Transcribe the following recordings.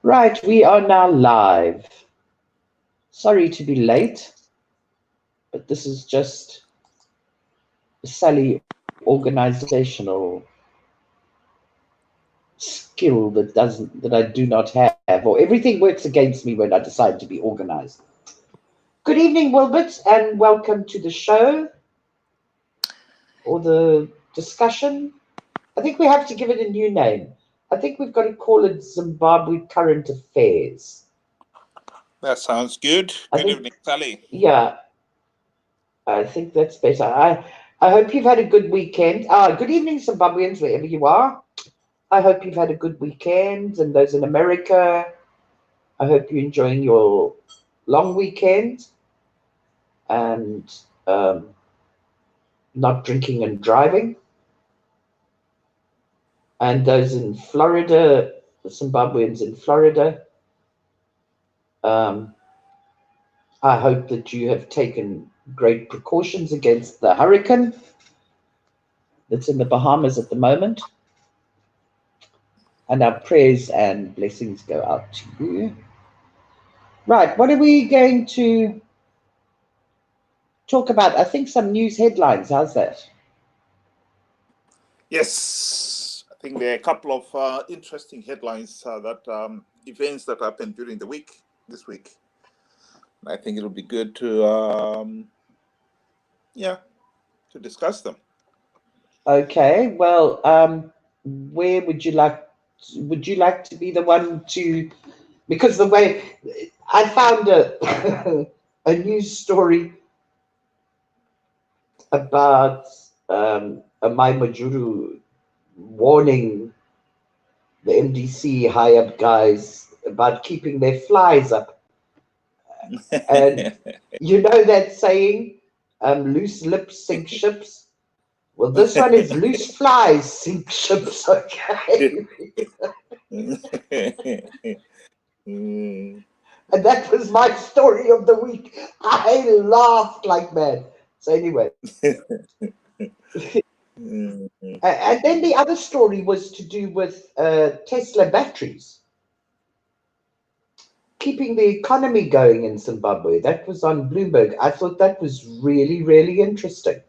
Right, we are now live. Sorry to be late, but this is just Sally organizational skill that I do not have, or everything works against me when I decide to be organized. Good evening, Wilbert, and welcome to the show or the discussion. I think we have to give it a new name. I think we've got to call it Zimbabwe Current Affairs. That sounds good. Good evening, Sally. Yeah, I think that's better. I hope you've had a good weekend. Good evening, Zimbabweans, wherever you are. I hope you've had a good weekend, and those in America, I hope you're enjoying your long weekend and not drinking and driving. And those in Florida, the Zimbabweans in Florida, I hope that you have taken great precautions against the hurricane that's in the Bahamas at the moment. And our prayers and blessings go out to you. Right, what are we going to talk about? I think some news headlines. How's that? Yes, I think there are a couple of interesting headlines that events that happened during the week, this week. I think it'll be good to discuss them. Okay, well, where would you like to be the one to, because the way I found a a news story about a Mai Majuru warning the MDC high up guys about keeping their flies up. And you know that saying, loose lips sink ships? Well, this one is loose flies sink ships, okay? And that was my story of the week. I laughed like mad. So anyway. And then the other story was to do with Tesla batteries. Keeping the economy going in Zimbabwe. That was on Bloomberg. I thought that was really, really interesting.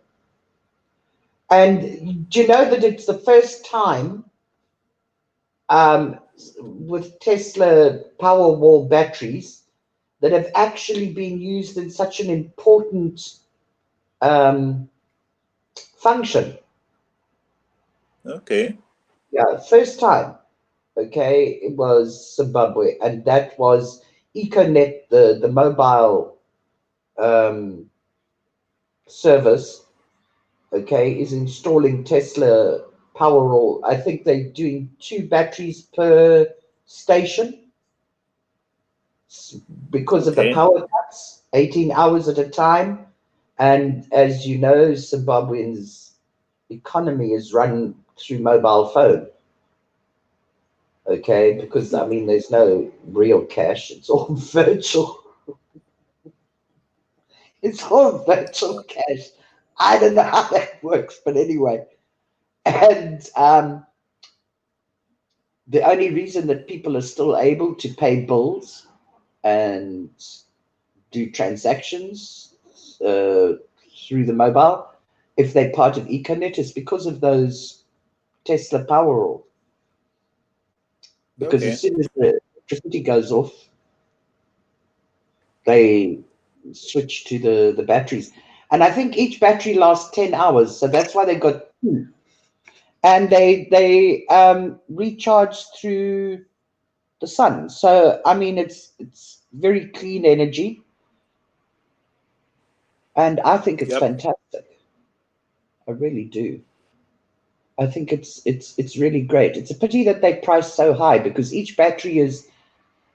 And do you know that it's the first time with Tesla Powerwall batteries that have actually been used in such an important function? Okay. Yeah, first time. Okay, it was Zimbabwe, and that was Econet, the mobile service, okay, is installing Tesla Powerwall. I think they're doing 2 batteries per station because of the power cuts, 18 hours at a time. And as you know, Zimbabweans' economy is run through mobile phone. Okay, because I mean, there's no real cash, it's all virtual. It's all virtual cash. I don't know how that works, but anyway. And the only reason that people are still able to pay bills and do transactions through the mobile, if they're part of Econet, is because of those Tesla Powerwall. Because as soon as the electricity goes off, they switch to the batteries. And I think each battery lasts 10 hours, so that's why they got 2. And they recharge through the sun. So I mean, it's very clean energy, and I think it's fantastic. I really do. I think it's really great. It's a pity that they price so high because each battery is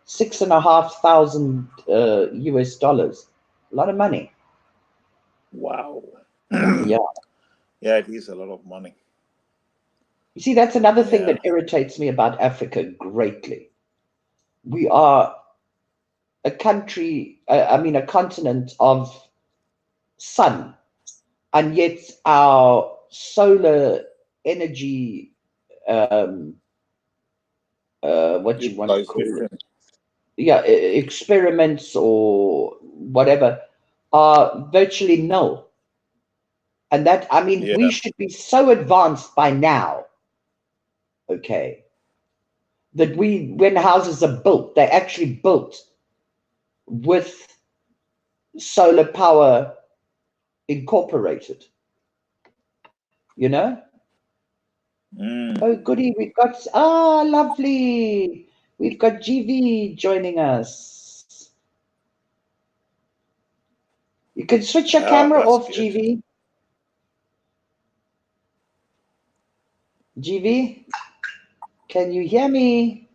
$6,500 US dollars. A lot of money. Wow. Yeah. Yeah, it is a lot of money. You see, that's another thing that irritates me about Africa greatly. We are a country, a continent of sun, and yet our solar energy, what do you want to call it? yeah, experiments or whatever are virtually null. And that, I mean, we Yeah. should be so advanced by now, okay, that when houses are built, they're actually built with solar power incorporated, you know? Oh, goody, we've got, lovely. We've got GV joining us. You can switch your Ah, camera that's off, good. GV. GV, can you hear me?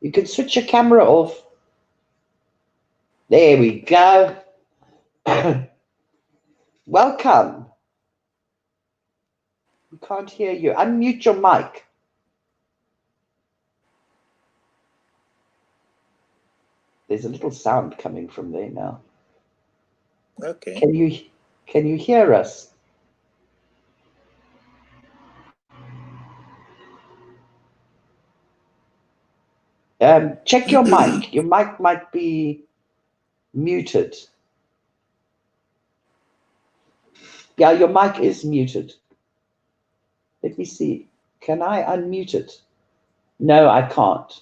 You can switch your camera off. There we go. Welcome. We can't hear you. Unmute your mic. There's a little sound coming from there now. Okay. Can you hear us? Check your mic. Your mic might be muted. Yeah, your mic is muted. Let me see. Can I unmute it? No, I can't.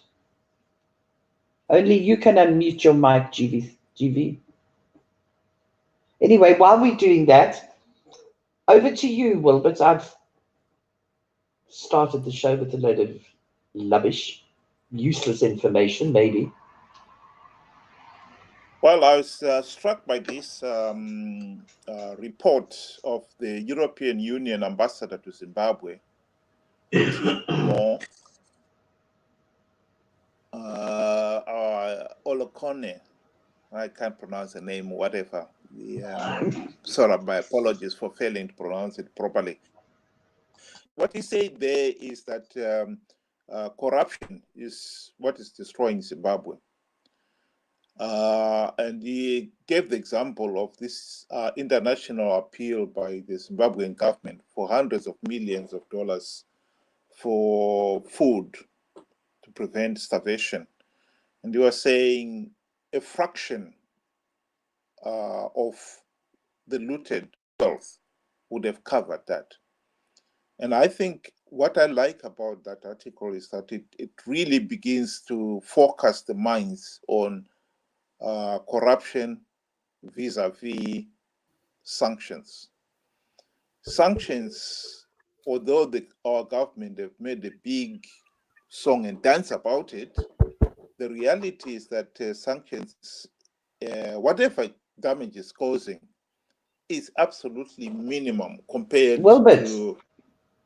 Only you can unmute your mic, GV. Anyway, while we're doing that, over to you, Wilbert. I've started the show with a load of rubbish, useless information, maybe. Well, I was struck by this report of the European Union ambassador to Zimbabwe, Timo Olokone. I can't pronounce the name, whatever. Sorry, my apologies for failing to pronounce it properly. What he said there is that corruption is what is destroying Zimbabwe. And he gave the example of this international appeal by the Zimbabwean government for hundreds of millions of dollars for food to prevent starvation. And he was saying a fraction of the looted wealth would have covered that. And I think what I like about that article is that it really begins to focus the minds on corruption vis-a-vis sanctions. Sanctions, although our government have made a big song and dance about it, the reality is that sanctions, whatever damage is causing, is absolutely minimum compared Wilbert, to.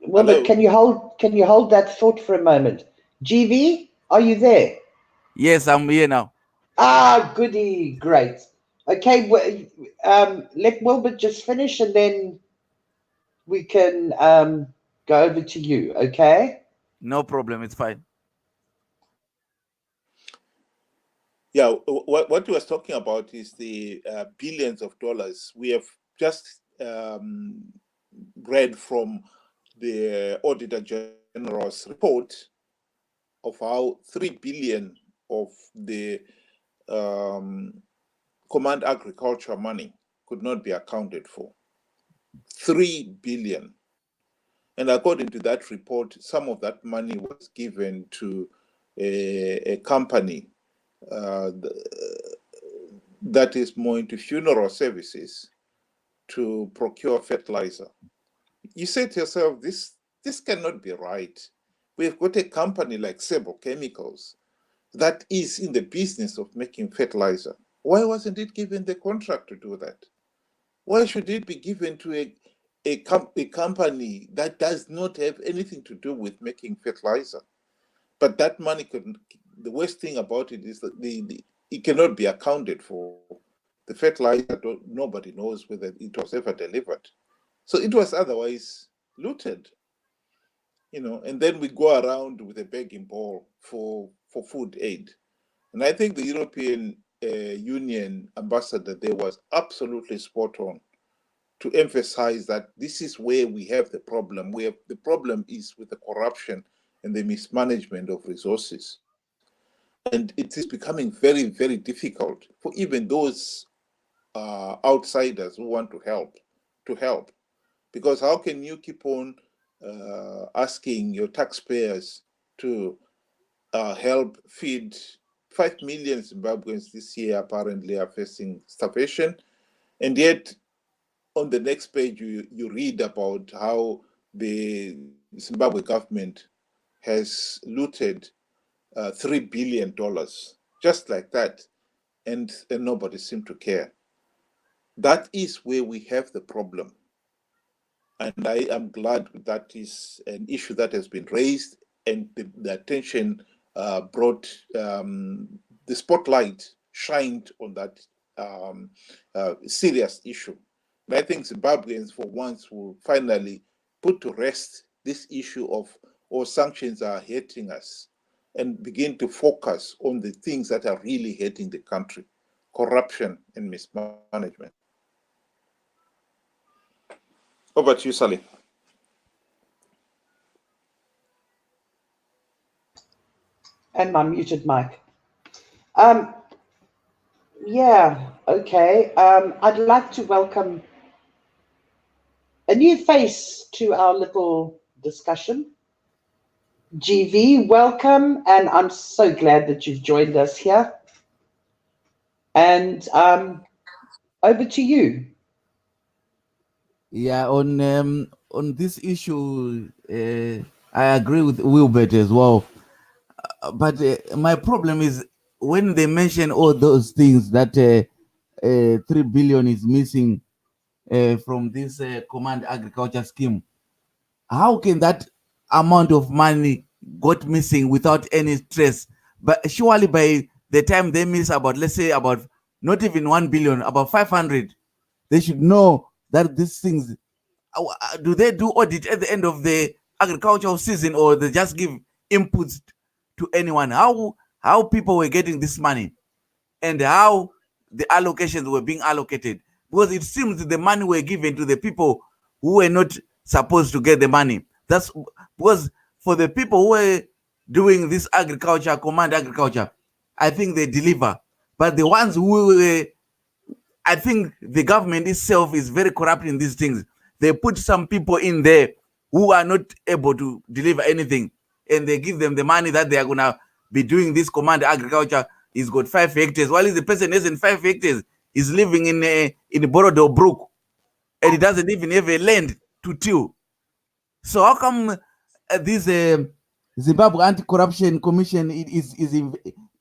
Wilbert, Hello? can you hold that thought for a moment? GV, are you there? Yes, I'm here now. Goody, great. Okay, let Wilbert just finish and then we can go over to you, okay? No problem. It's fine. Yeah, what he was talking about is the billions of dollars. We have just read from the Auditor General's report of how 3 billion of the command agriculture money could not be accounted for. 3 billion. And according to that report, some of that money was given to a company that is more into funeral services to procure fertilizer. You say to yourself, this cannot be right. We've got a company like Sebo Chemicals that is in the business of making fertilizer. Why wasn't it given the contract to do that? Why should it be given to a company that does not have anything to do with making fertilizer? But that money could. The worst thing about it is that it cannot be accounted for. The fertilizer, nobody knows whether it was ever delivered. So it was otherwise looted, and then we go around with a begging bowl for food aid. And I think the European Union ambassador there was absolutely spot on to emphasize that this is where we have the problem. The problem is with the corruption and the mismanagement of resources. And it is becoming very, very difficult for even those outsiders who want to help. Because how can you keep on asking your taxpayers to help feed 5 million Zimbabweans this year apparently are facing starvation, and yet on the next page you read about how the Zimbabwe government has looted $3 billion just like that, and nobody seemed to care. That is where we have the problem. And I am glad that is an issue that has been raised, and the attention brought, the spotlight shined on that serious issue. And I think Zimbabweans for once will finally put to rest this issue of, or sanctions are hurting us, and begin to focus on the things that are really hurting the country: corruption and mismanagement. Over to you, Sally. And my muted mic. Yeah, okay. I'd like to welcome a new face to our little discussion. GV, welcome, and I'm so glad that you've joined us here. And over to you. Yeah, on this issue, I agree with Wilbert as well. But my problem is when they mention all those things that 3 billion is missing from this command agriculture scheme. How can that amount of money got missing without any stress? But surely by the time they miss about, let's say about not even 1 billion, about 500, they should know that these things, do they do audit at the end of the agricultural season, or they just give inputs to anyone? How people were getting this money, and how the allocations were being allocated? Because it seems the money were given to the people who were not supposed to get the money. That's because for the people who were doing this agriculture, command agriculture, I think they deliver. But the ones who were, I think the government itself is very corrupt in these things. They put some people in there who are not able to deliver anything, and they give them the money that they are gonna be doing this command agriculture. He's got 5 hectares, while the person isn't 5 hectares. He's living in Borodo Brook, and he doesn't even have a land to till. So how come this Zimbabwe Anti-Corruption Commission is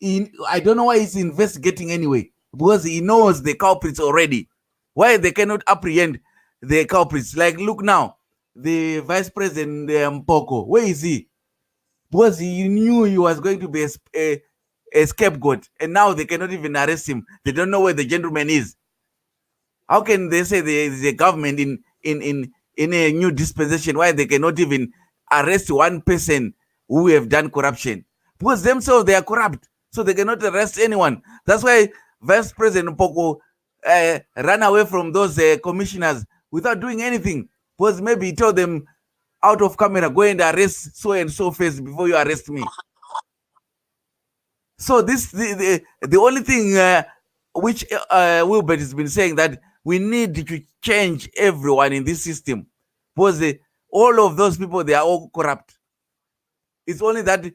in? I don't know why he's investigating anyway, because he knows the culprits already. Why they cannot apprehend the culprits? Like, look now, the Vice President Mpoko, where is he? Because he knew he was going to be a scapegoat, and now they cannot even arrest him. They don't know where the gentleman is. How can they say the government in a new dispensation, why they cannot even arrest one person who have done corruption? Because themselves they are corrupt, so they cannot arrest anyone. That's why Vice President Mpoko ran away from those commissioners without doing anything. Because maybe he told them out of camera, go and arrest so and so face before you arrest me. So this the only thing which Wilbert has been saying, that we need to change everyone in this system, because all of those people, they are all corrupt. It's only that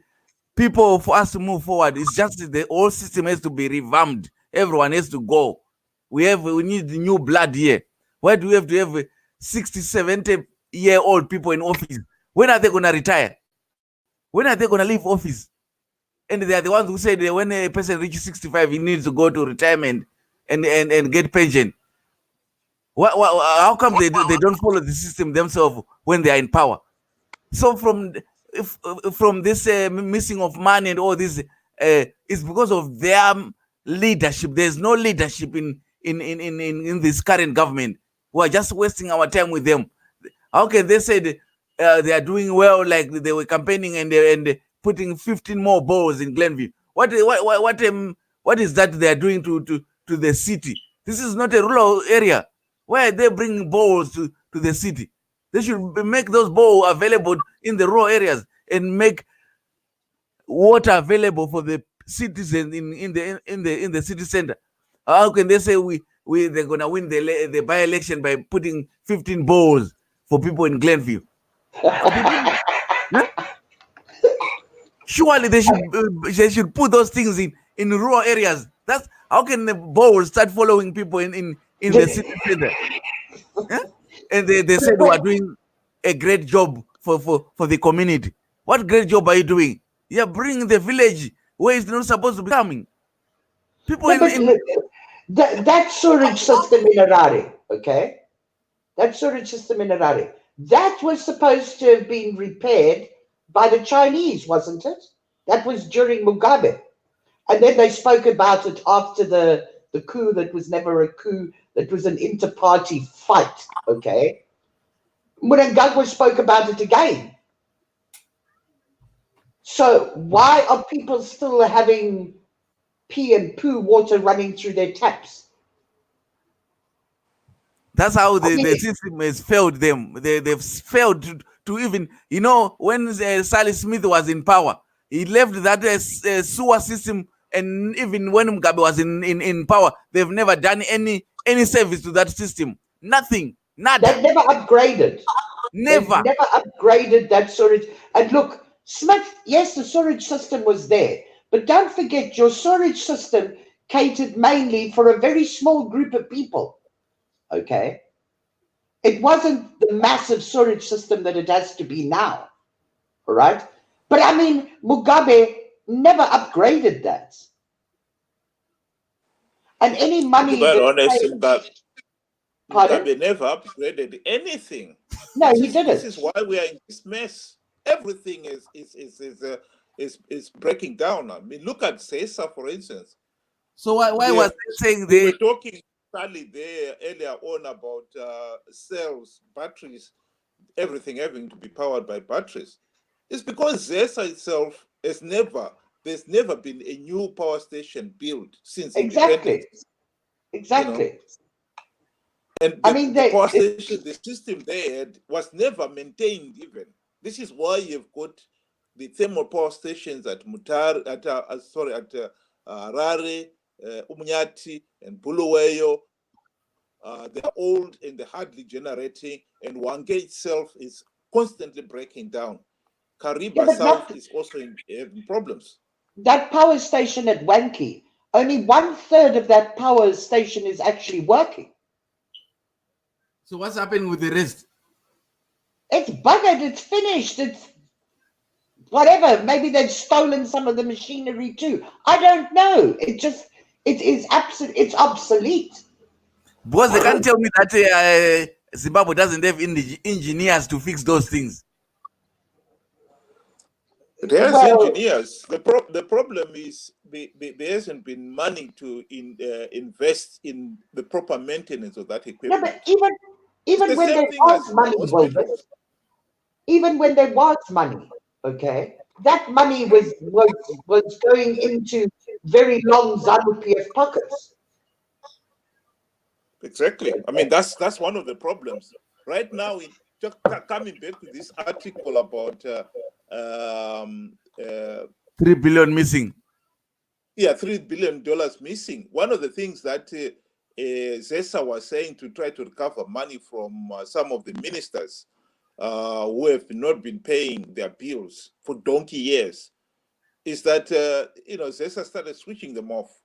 people, for us to move forward, it's just the whole system has to be revamped. Everyone has to go. We need new blood here. Why do we have to have 60, 70-year-old people in office? When are they going to retire? When are they going to leave office? And they are the ones who said that when a person reaches 65, he needs to go to retirement and get pension. How come they don't follow the system themselves when they are in power? So from this missing of money and all this, it's because of their leadership. There's no leadership in this current government. We are just wasting our time with them. How can they say they are doing well, like they were campaigning and putting 15 more balls in Glenview? What is that they are doing to the city? This is not a rural area. Why are they bringing balls to the city? They should make those balls available in the rural areas and make water available for the citizens in the city center. How can they say they're gonna win the by-election by putting 15 bowls for people in Glenview? Huh? Surely they should put those things in rural areas. That's how can the bowls start following people in the city center? Huh? And they said we are doing a great job for the community. What great job are you doing? You're bringing the village where it's not supposed to be coming. People No, but look, that sewerage system in Harare, okay? That sewerage system in Harare, that was supposed to have been repaired by the Chinese, wasn't it? That was during Mugabe. And then they spoke about it after the coup that was never a coup, that was an inter-party fight, okay? Mnangagwa spoke about it again. So why are people still having pee and poo water running through their taps? That's how the system has failed them. They've failed to even, when Sally Smith was in power, he left that sewer system, and even when Mugabe was in power, they've never done any service to that system. Nothing. Nada. They've never upgraded. Never. They've never upgraded that storage. And look, Smith, yes, the storage system was there, but don't forget your storage system catered mainly for a very small group of people. Okay? It wasn't the massive storage system that it has to be now. All right? But I mean, Mugabe never upgraded that. And any money Mugabe never upgraded anything. No, he didn't. This is why we are in this mess. Everything is breaking down. I mean, look at ZESA, for instance. So why was they saying we were talking Sally there earlier on about cells, batteries, everything having to be powered by batteries? It's because ZESA itself there's never been a new power station built since independence. Exactly. And the power station, the system they had was never maintained even. This is why you've got the thermal power stations at Harare, Umnyati, and Bulawayo. They're old and they're hardly generating, and Wange itself is constantly breaking down. Kariba South is also having problems. That power station at Wanke, only 1/3 of that power station is actually working. So what's happening with the rest? It's buggered. It's finished. It's whatever. Maybe they've stolen some of the machinery too. I don't know. It's obsolete. Because they can't tell me that Zimbabwe doesn't have engineers to fix those things. There's engineers. The problem is there hasn't been money to invest in the proper maintenance of that equipment. No, but even when there was money, even when there was money, okay, that money was going into very long ZANU-PF pockets. Exactly. I mean, that's one of the problems. Right now, just coming back to this article about $3 billion missing. Yeah, $3 billion missing. One of the things that ZESA was saying to try to recover money from some of the ministers who have not been paying their bills for donkey years is that ZESA started switching them off.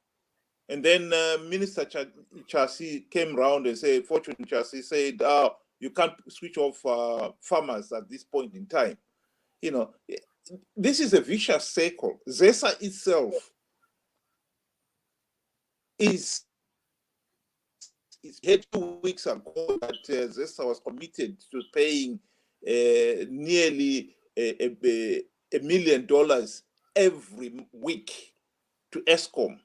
And then Minister Chasi came around and said, Fortune Chasi said, you can't switch off farmers at this point in time. This is a vicious cycle. ZESA itself is here 2 weeks ago that ZESA was committed to paying nearly $1 million every week to ESCOM,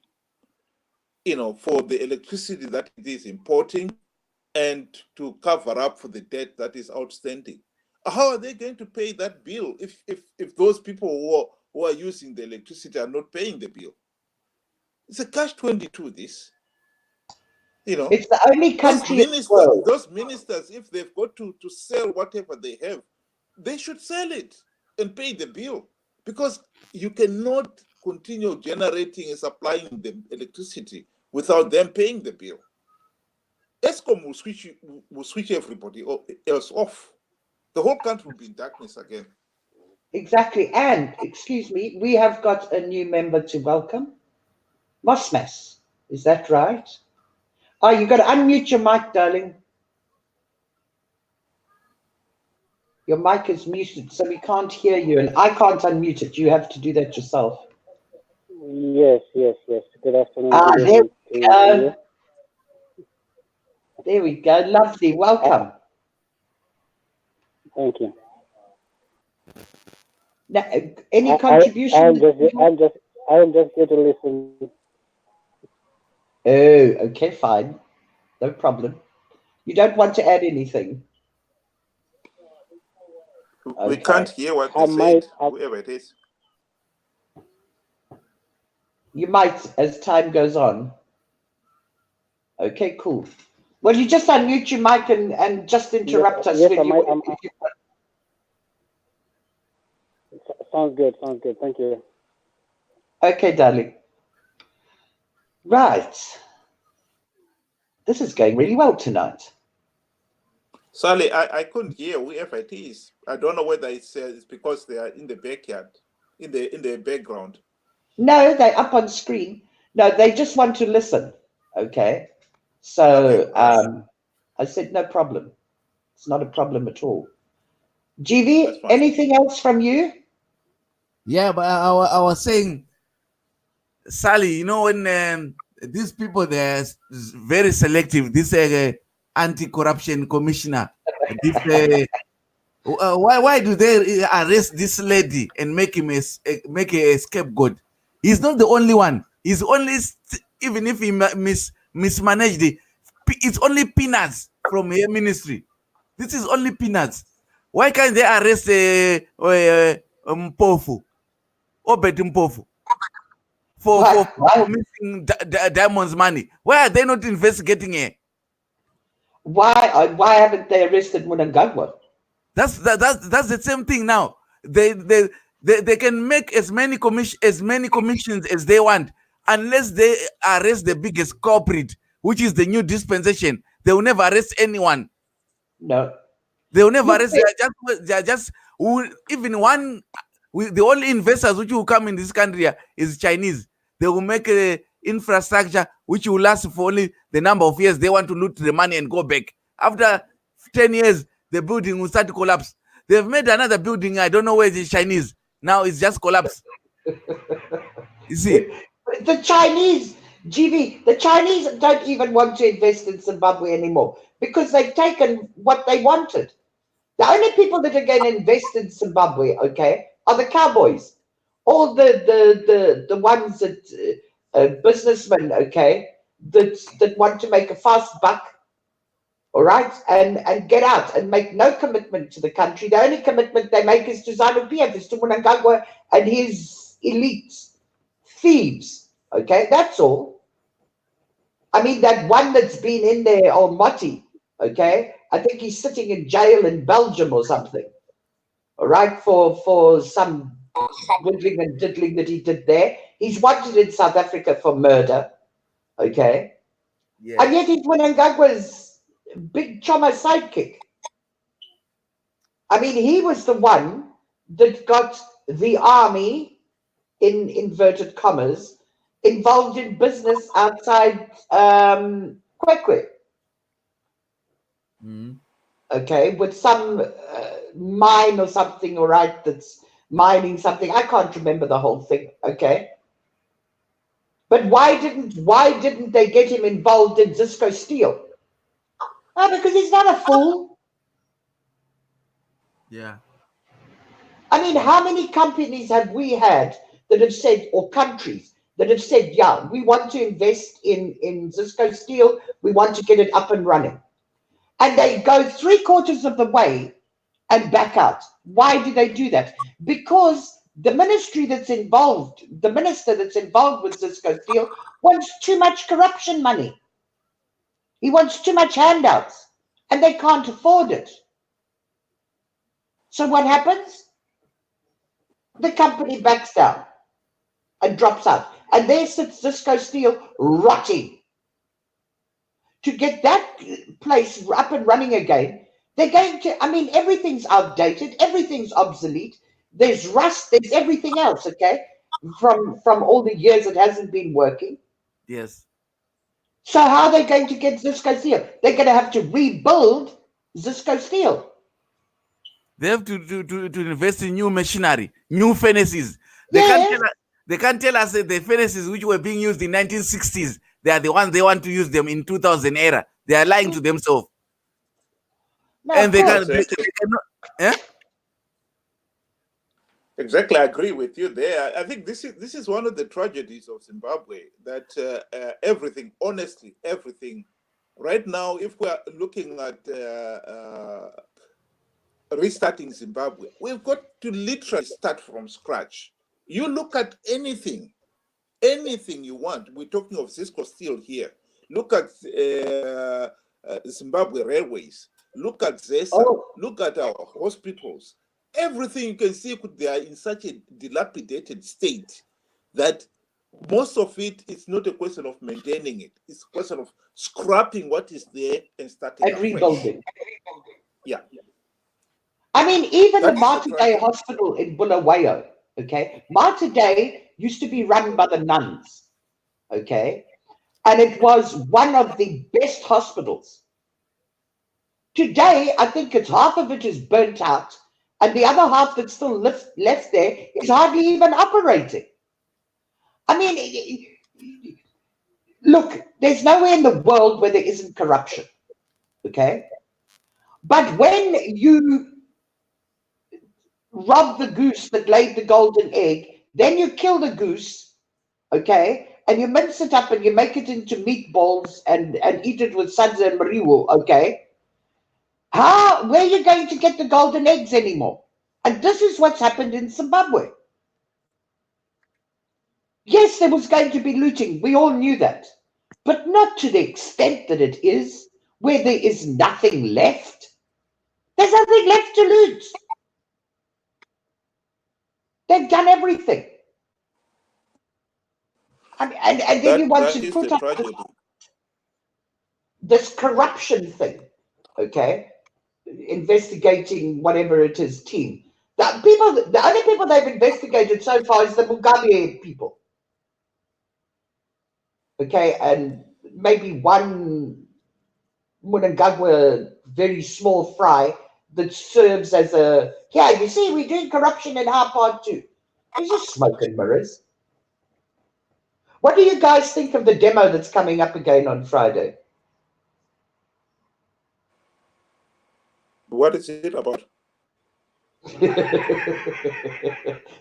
for the electricity that it is importing and to cover up for the debt that is outstanding. How are they going to pay that bill if those people who are using the electricity are not paying the bill? It's a catch-22, this. It's the only country those ministers, if they've got to sell whatever they have, they should sell it and pay the bill. because you cannot continue generating and supplying them electricity without them paying the bill. ESCOM will switch everybody else off. The whole country will be in darkness again. Exactly. And, excuse me, we have got a new member to welcome. Mosmas. Is that right? Oh, you got to unmute your mic, darling. Your mic is muted, so we can't hear you, and I can't unmute it. You have to do that yourself. Yes. Good afternoon. There Good we evening to you. There we go. Lovely. Welcome. Thank you. Now, any contribution? I'm just here to listen. Oh, okay, fine. No problem. You don't want to add anything? We Okay. can't hear what they said, whoever it is. You might as time goes on. Okay, cool. Well, you just unmute your mic and just interrupt us when you. Sounds good. Thank you. Okay, darling. Right. This is going really well tonight. Sally, I couldn't hear whoever it is. I don't know whether it's because they are in the backyard, in the background. No, they're up on screen. No, they just want to listen. Okay. So Okay. I said, no problem. It's not a problem at all. GV, anything else from you? Yeah, but I was saying, Sally, you know, when these people, they're very selective. This anti-corruption commissioner, this, why do they arrest this lady and make him make a scapegoat? He's not the only one. He's only, even if he mismanaged it, it's only peanuts from her ministry. This is only peanuts. Why can't they arrest Mpofu? Obed Mpofu? For missing Diamond's money. Why are they not investigating her? Why haven't they arrested Mnangagwa? That's the same thing now. They can make as many commissions as they want, unless they arrest the biggest culprit, which is the new dispensation. They will never arrest anyone. No. They will never arrest. They are just even one. The only investors which will come in this country is Chinese. They will make a infrastructure which will last for only the number of years they want to loot the money and go back. After 10 years, the building will start to collapse. They've made another building. I don't know where it is Chinese. Now it's just collapsed. You see? The Chinese, GV, the Chinese don't even want to invest in Zimbabwe anymore because they've taken what they wanted. The only people that are going to invest in Zimbabwe, okay, are the cowboys. All the ones that businessmen, okay, that want to make a fast buck, all right, and get out and make no commitment to the country. The only commitment they make is to ZANU-PF, is to Mnangagwa and his elites, thieves, okay, that's all. I mean, that one that's been in there, Almaty, okay, I think he's sitting in jail in Belgium or something, all right, for some whittling and diddling that he did there. He's wanted in South Africa for murder, okay? Yeah. And yet he's Mnangagwa's big choma sidekick. I mean, he was the one that got the army, in inverted commas, involved in business outside Kwekwe. Okay, with some mine or something, all right, that's mining something. I can't remember the whole thing, okay? But why didn't they get him involved in Zisco Steel? Oh, because he's not a fool. Yeah. I mean, how many companies have we had that have said, or countries that have said, yeah, we want to invest in Zisco Steel, we want to get it up and running. And they go 3/4 of the way and back out. Why do they do that? Because the ministry that's involved, the minister that's involved with Zisco Steel wants too much corruption money. He wants too much handouts and they can't afford it. So what happens? The company backs down and drops out. And there sits Cisco Steel rotting. To get that place up and running again, they're going to, I mean, everything's outdated, everything's obsolete. There's rust, there's everything else, okay? From all the years it hasn't been working. Yes. So how are they going to get Cisco Steel? They're going to have to rebuild Cisco Steel. They have to invest in new machinery, new furnaces. Yes. They can't tell us that the furnaces which were being used in 1960s, they are the ones they want to use them in 2000 era. They are lying to themselves. No, And of they course. can, Exactly. they cannot. Eh? Exactly, I agree with you there. I think this is one of the tragedies of Zimbabwe, that everything, honestly, everything. Right now, if we are looking at restarting Zimbabwe, we've got to literally start from scratch. You look at anything you want. We're talking of Cisco Steel here. Look at Zimbabwe Railways. Look at ZESA. Oh, Look at our hospitals. Everything you can see, they are in such a dilapidated state that most of it is not a question of maintaining it. It's a question of scrapping what is there and starting and afresh. rebuilding. Yeah. I mean, even the That is the Mater Dei tragedy. Hospital in Bulawayo, okay? Mater Dei used to be run by the nuns, okay? And it was one of the best hospitals. Today, I think it's half of it is burnt out, and the other half that's still left there is hardly even operating. I mean, look, there's nowhere in the world where there isn't corruption, okay? But when you rob the goose that laid the golden egg, then you kill the goose, okay, and you mince it up and you make it into meatballs and eat it with sadza and mariwo, okay? Where are you going to get the golden eggs anymore? And this is what's happened in Zimbabwe. Yes, there was going to be looting. We all knew that. But not to the extent that it is, where there is nothing left. There's nothing left to loot. They've done everything. And then you want That to is put the up tragedy. this corruption thing, okay? Investigating whatever it is team. The only people they've investigated so far is the Mugabe people. Okay, and maybe one Mnangagwa very small fry that serves as a, yeah, you see, we're doing corruption in our part too. It's just smoke and mirrors. What do you guys think of the demo that's coming up again on Friday? What is it about?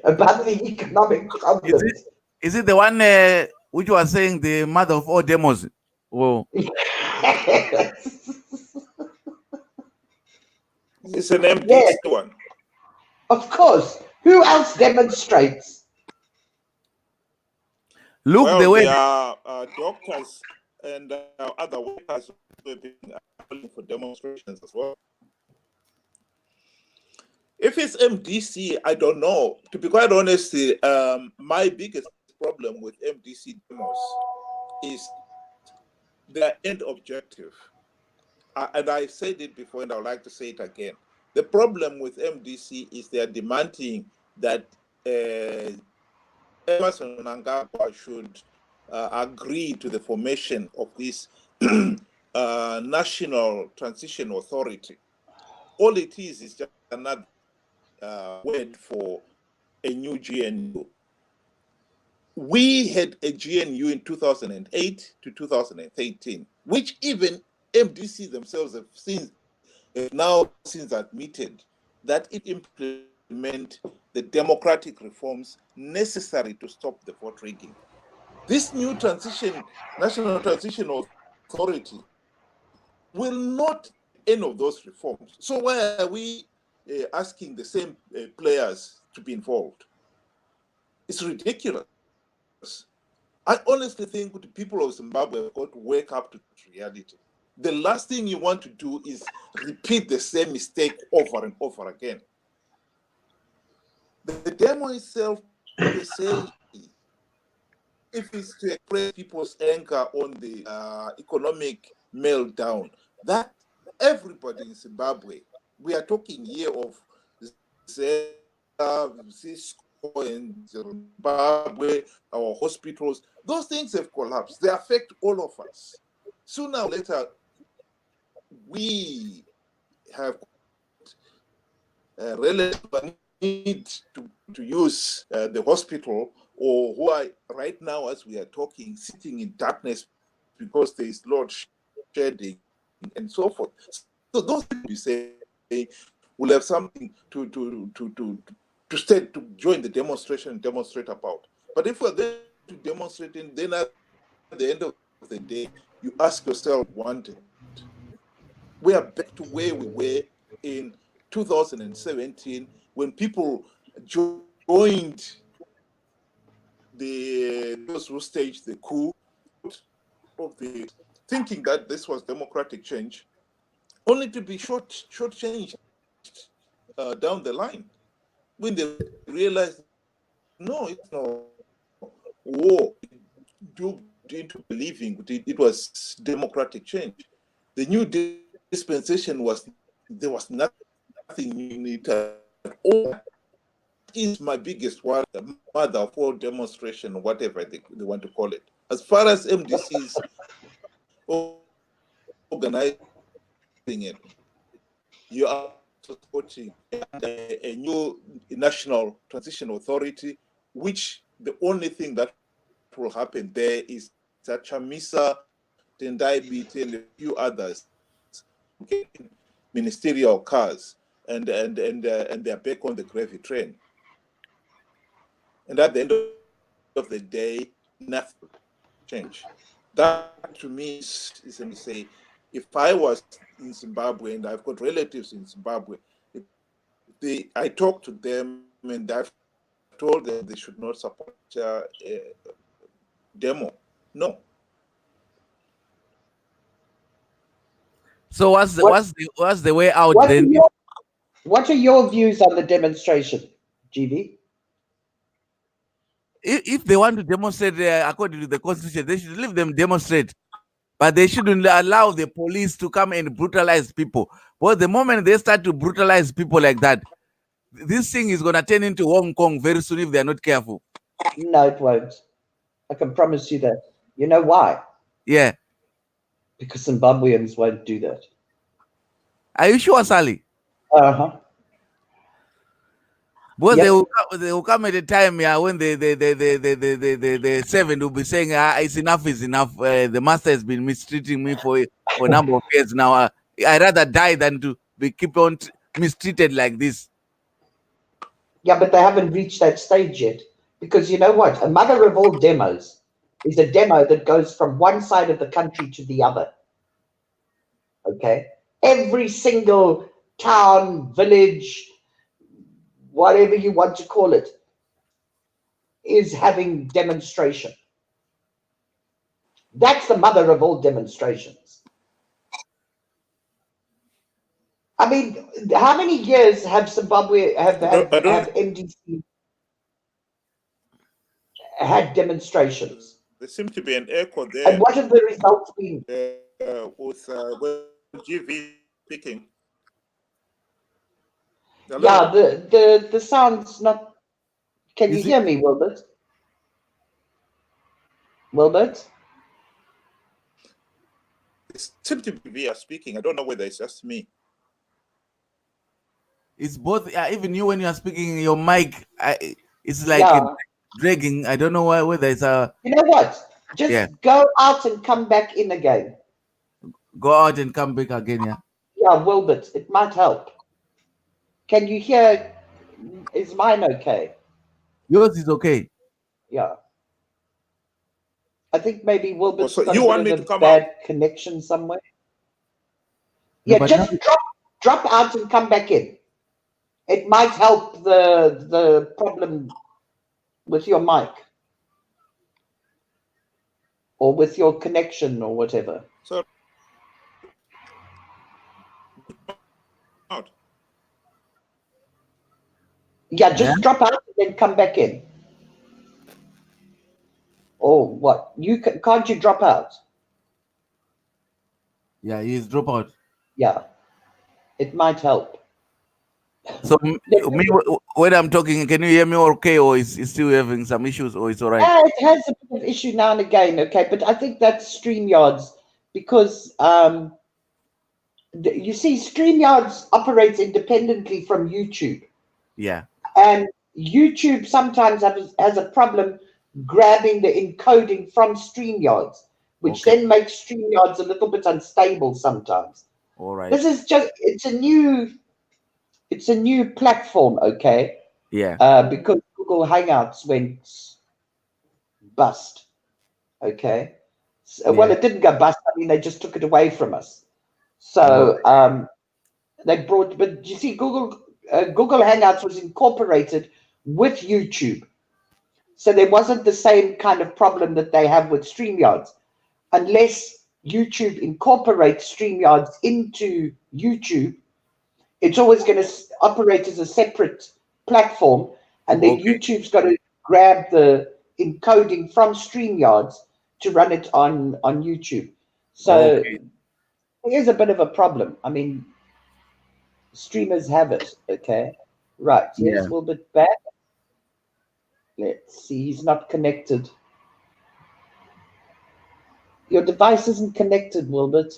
About the economic problems. Is it the one which was saying the mother of all demos? Oh, It's an MDC Yes, one. of course. Who else demonstrates? look the Well, way. there are doctors and other workers who have been calling for demonstrations as well. If it's MDC, I don't know. To be quite honest, my biggest problem with MDC demos is their end objective. And I said it before, and I would like to say it again. The problem with MDC is they are demanding that Emerson Mnangagwa should agree to the formation of this National Transition Authority. All it is just another word for a new GNU. We had a GNU in 2008 to 2013, which even MDC themselves have now since admitted that it implement the democratic reforms necessary to stop the vote rigging. This new National Transition Authority will not any of those reforms. So why are we asking the same players to be involved? It's ridiculous. I honestly think the people of Zimbabwe have got to wake up to reality. The last thing you want to do is repeat the same mistake over and over again. The demo itself, per se, if it's to express people's anger on the economic meltdown, that everybody in Zimbabwe, we are talking here of Cisco and Zimbabwe, our hospitals, those things have collapsed. They affect all of us. Sooner or later, we have relative need to use the hospital, or who are right now, as we are talking, sitting in darkness because there is load shedding and so forth. So those people, you say, will have something to stay, to join the demonstration and demonstrate about. But if we're there to demonstrate, and then at the end of the day, you ask yourself, wanted. We are back to where we were in 2017 when people joined those who staged the coup of the thinking that this was democratic change, only to be shortchanged down the line when they realized, no, it's not war. Duped into believing it was democratic change. The new dispensation was, there was nothing new in it at all. Is my biggest one, the mother of all demonstration, whatever they want to call it. As far as MDCs organizing it, you are supporting a new national transition authority, which the only thing that will happen there is that Chamisa, Tendai Biti, and a few others get ministerial cars, and they're back on the gravy train. And at the end of the day, nothing changed. That to me is, let me say, if I was in Zimbabwe and I've got relatives in Zimbabwe, I talk to them and I've told them they should not support demo. No. So what's the way out then? What are your views on the demonstration, GV? If they want to demonstrate according to the constitution, they should leave them demonstrate, but they shouldn't allow the police to come and brutalize people. But the moment they start to brutalize people like that, this thing is going to turn into Hong Kong very soon if they're not careful. No, it won't. I can promise you that. You know why? Yeah. Because Zimbabweans won't do that. Are you sure, Sally? Uh-huh. Because they will come at a time when the servant will be saying, it's enough, is enough. The master has been mistreating me for a number of years now. I'd rather die than to keep on mistreated like this. Yeah, but they haven't reached that stage yet. Because you know what? A mother of all demos is a demo that goes from one side of the country to the other. Okay? Every single town, village, whatever you want to call it, is having demonstration. That's the mother of all demonstrations. I mean, how many years have Zimbabwe, have MDC had demonstrations? There seems to be an echo there. And what have the results been? With GV speaking. Hello? Yeah, the sound's not. Can you hear me, Wilbert? Wilbert? It seems to be we are speaking. I don't know whether it's just me. It's both. Even you, when you are speaking, your mic, it's like dragging. I don't know whether it's a. You know what? Just go out and come back in again. Go out and come back again, yeah? Yeah, Wilbert, it might help. Can you hear? Is mine okay? Yours is okay. Yeah. I think maybe Wilbert's So got you a want bit me of to a come bad out? connection somewhere. No, Yeah, just drop out and come back in. It might help the problem with your mic or with your connection or whatever. So out. Yeah, just drop out and then come back in. Or what? Can't you drop out? Yeah, he's drop out. Yeah, it might help. So when I'm talking, can you hear me okay, or is still having some issues, or it's all right? It has a bit of issue now and again, okay, but I think that's StreamYards because you see, StreamYards operates independently from YouTube. Yeah. And YouTube sometimes has a problem grabbing the encoding from StreamYards, which then makes StreamYards a little bit unstable sometimes. All right. This is just it's a new platform, okay? Yeah. Because Google Hangouts went bust. Okay. So, well, it didn't go bust. I mean, they just took it away from us. So they brought, but you see, Google Hangouts was incorporated with YouTube. So there wasn't the same kind of problem that they have with StreamYards. Unless YouTube incorporates StreamYards into YouTube, it's always going to operate as a separate platform. And then YouTube's got to grab the encoding from StreamYards to run it on YouTube. So here's a bit of a problem. I mean, streamers have it, okay? Right, here's a little bit back. Let's see, he's not connected. Your device isn't connected, Wilbert.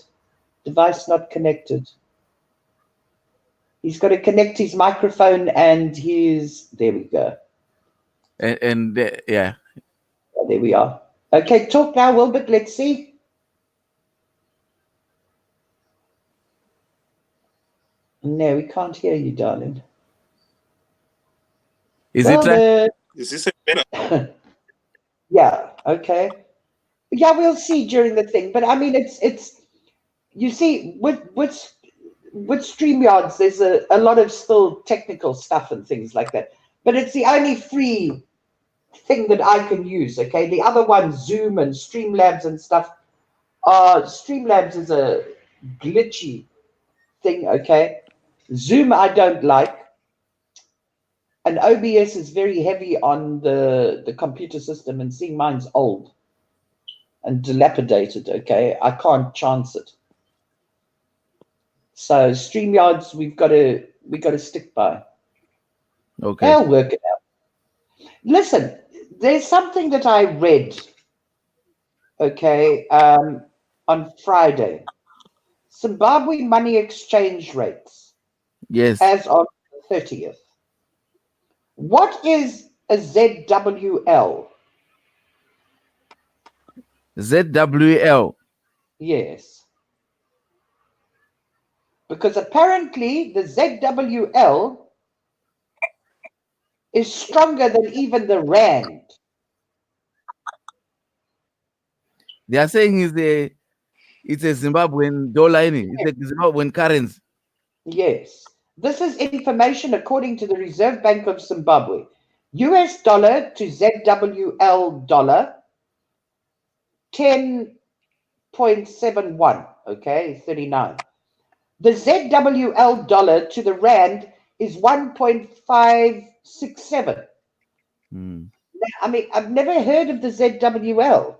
Device not connected. He's got to connect his microphone and there we go. And yeah. There we are. Okay, talk now, Wilbert. Let's see. No, we can't hear you, darling. Is it? Is this a better? Yeah. Okay. Yeah, we'll see during the thing. But I mean, it's you see with StreamYards, there's a lot of still technical stuff and things like that. But it's the only free thing that I can use. Okay, the other ones, Zoom and Streamlabs and stuff. Streamlabs is a glitchy thing. Okay, Zoom I don't like. And OBS is very heavy on the computer system, and seeing mine's old and dilapidated, okay? I can't chance it. So StreamYards, we got to stick by. Okay. They'll work it out. Listen, there's something that I read, okay, on Friday. Zimbabwe money exchange rates. Yes. As of the 30th. What is a ZWL? ZWL. Yes. Because apparently the ZWL is stronger than even the rand. They are saying it's a Zimbabwean dollar, it's a Zimbabwean currency. Yes. This is information according to the Reserve Bank of Zimbabwe. US dollar to ZWL dollar, 10.71, okay, 39. The ZWL dollar to the rand is 1.567. I mean, I've never heard of the ZWL.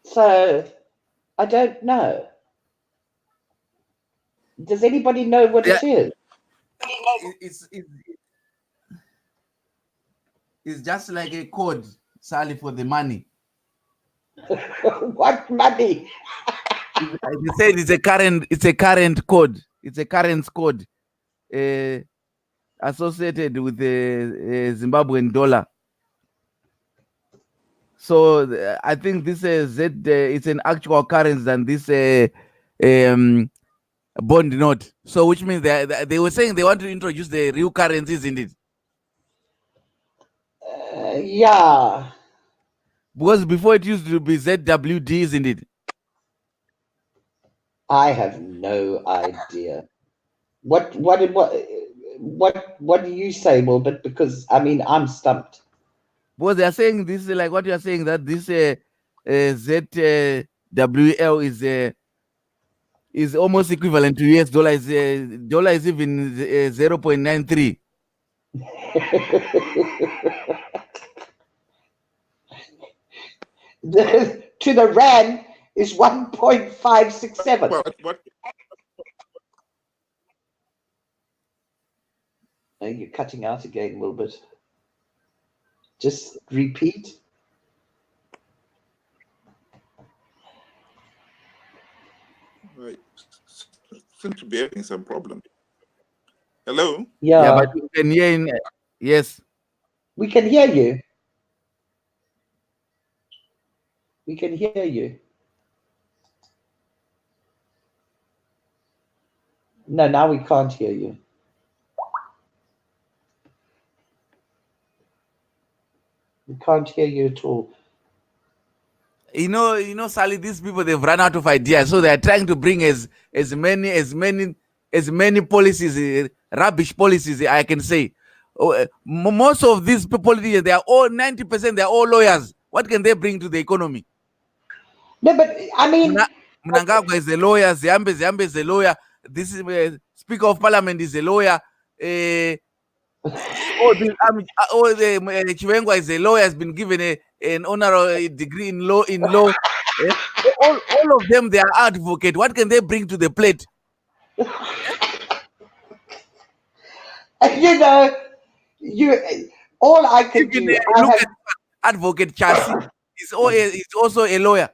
So, I don't know. Does anybody know what it is? It's just like a code, Sally, for the money. What money? You said it's a current code. It's a current code associated with the Zimbabwean dollar. So I think this it's an actual currency than this bond note. So which means they were saying they want to introduce the real currency, isn't it? Yeah. Because before it used to be ZWD, isn't it? I have no idea. What do you say, Wilbert? Because I mean, I'm stumped. Because they are saying this, like what you are saying, that this ZWL is is almost equivalent to US dollar. Dollar is even 0.93. To the rand is 1.567. What? Oh, you're cutting out again, Wilbert. Just repeat. I seem to be having some problem. Hello? Yeah, but you can hear yes. We can hear you. We can hear you. No, now we can't hear you. We can't hear you at all. You know, Sally, these people, they've run out of ideas, so they're trying to bring as many policies, rubbish policies, I can say. Most of these politicians, they are all 90%. They are all lawyers. What can they bring to the economy? No, but I mean, Mnangagwa is a lawyer. Zimbabwe is a lawyer. This is Speaker of Parliament is a lawyer. All the Chiwenga is a lawyer, has been given an honorary degree in law. All of them, they are advocate. What can they bring to the plate? you know, all I can do. Look at Advocate Chasi. He's also a lawyer.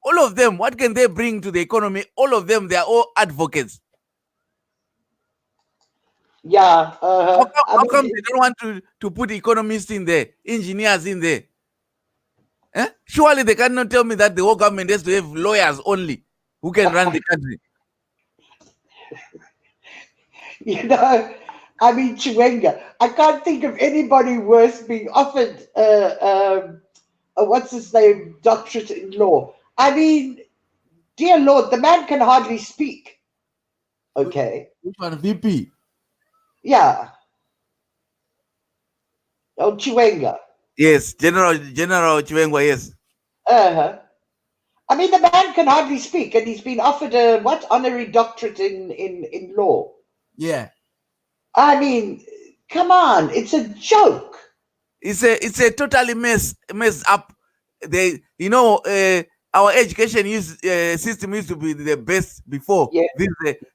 All of them, what can they bring to the economy? All of them, they are all advocates. Yeah. How come they don't want to put economists in there, engineers in there? Surely they cannot tell me that the whole government has to have lawyers only who can run the country. You know, I mean, Chiwenga, I can't think of anybody worse being offered what's his name, doctorate in law. I mean, dear Lord, the man can hardly speak. Okay. Which one, VP? Yeah. Oh, Chiwenga. Yes, General Chiwenga, yes. Uh-huh. I mean, the man can hardly speak, and he's been offered a honorary doctorate in law. Yeah. I mean, come on, it's a joke. It's a totally messed up. Our education system used to be the best before. Yeah.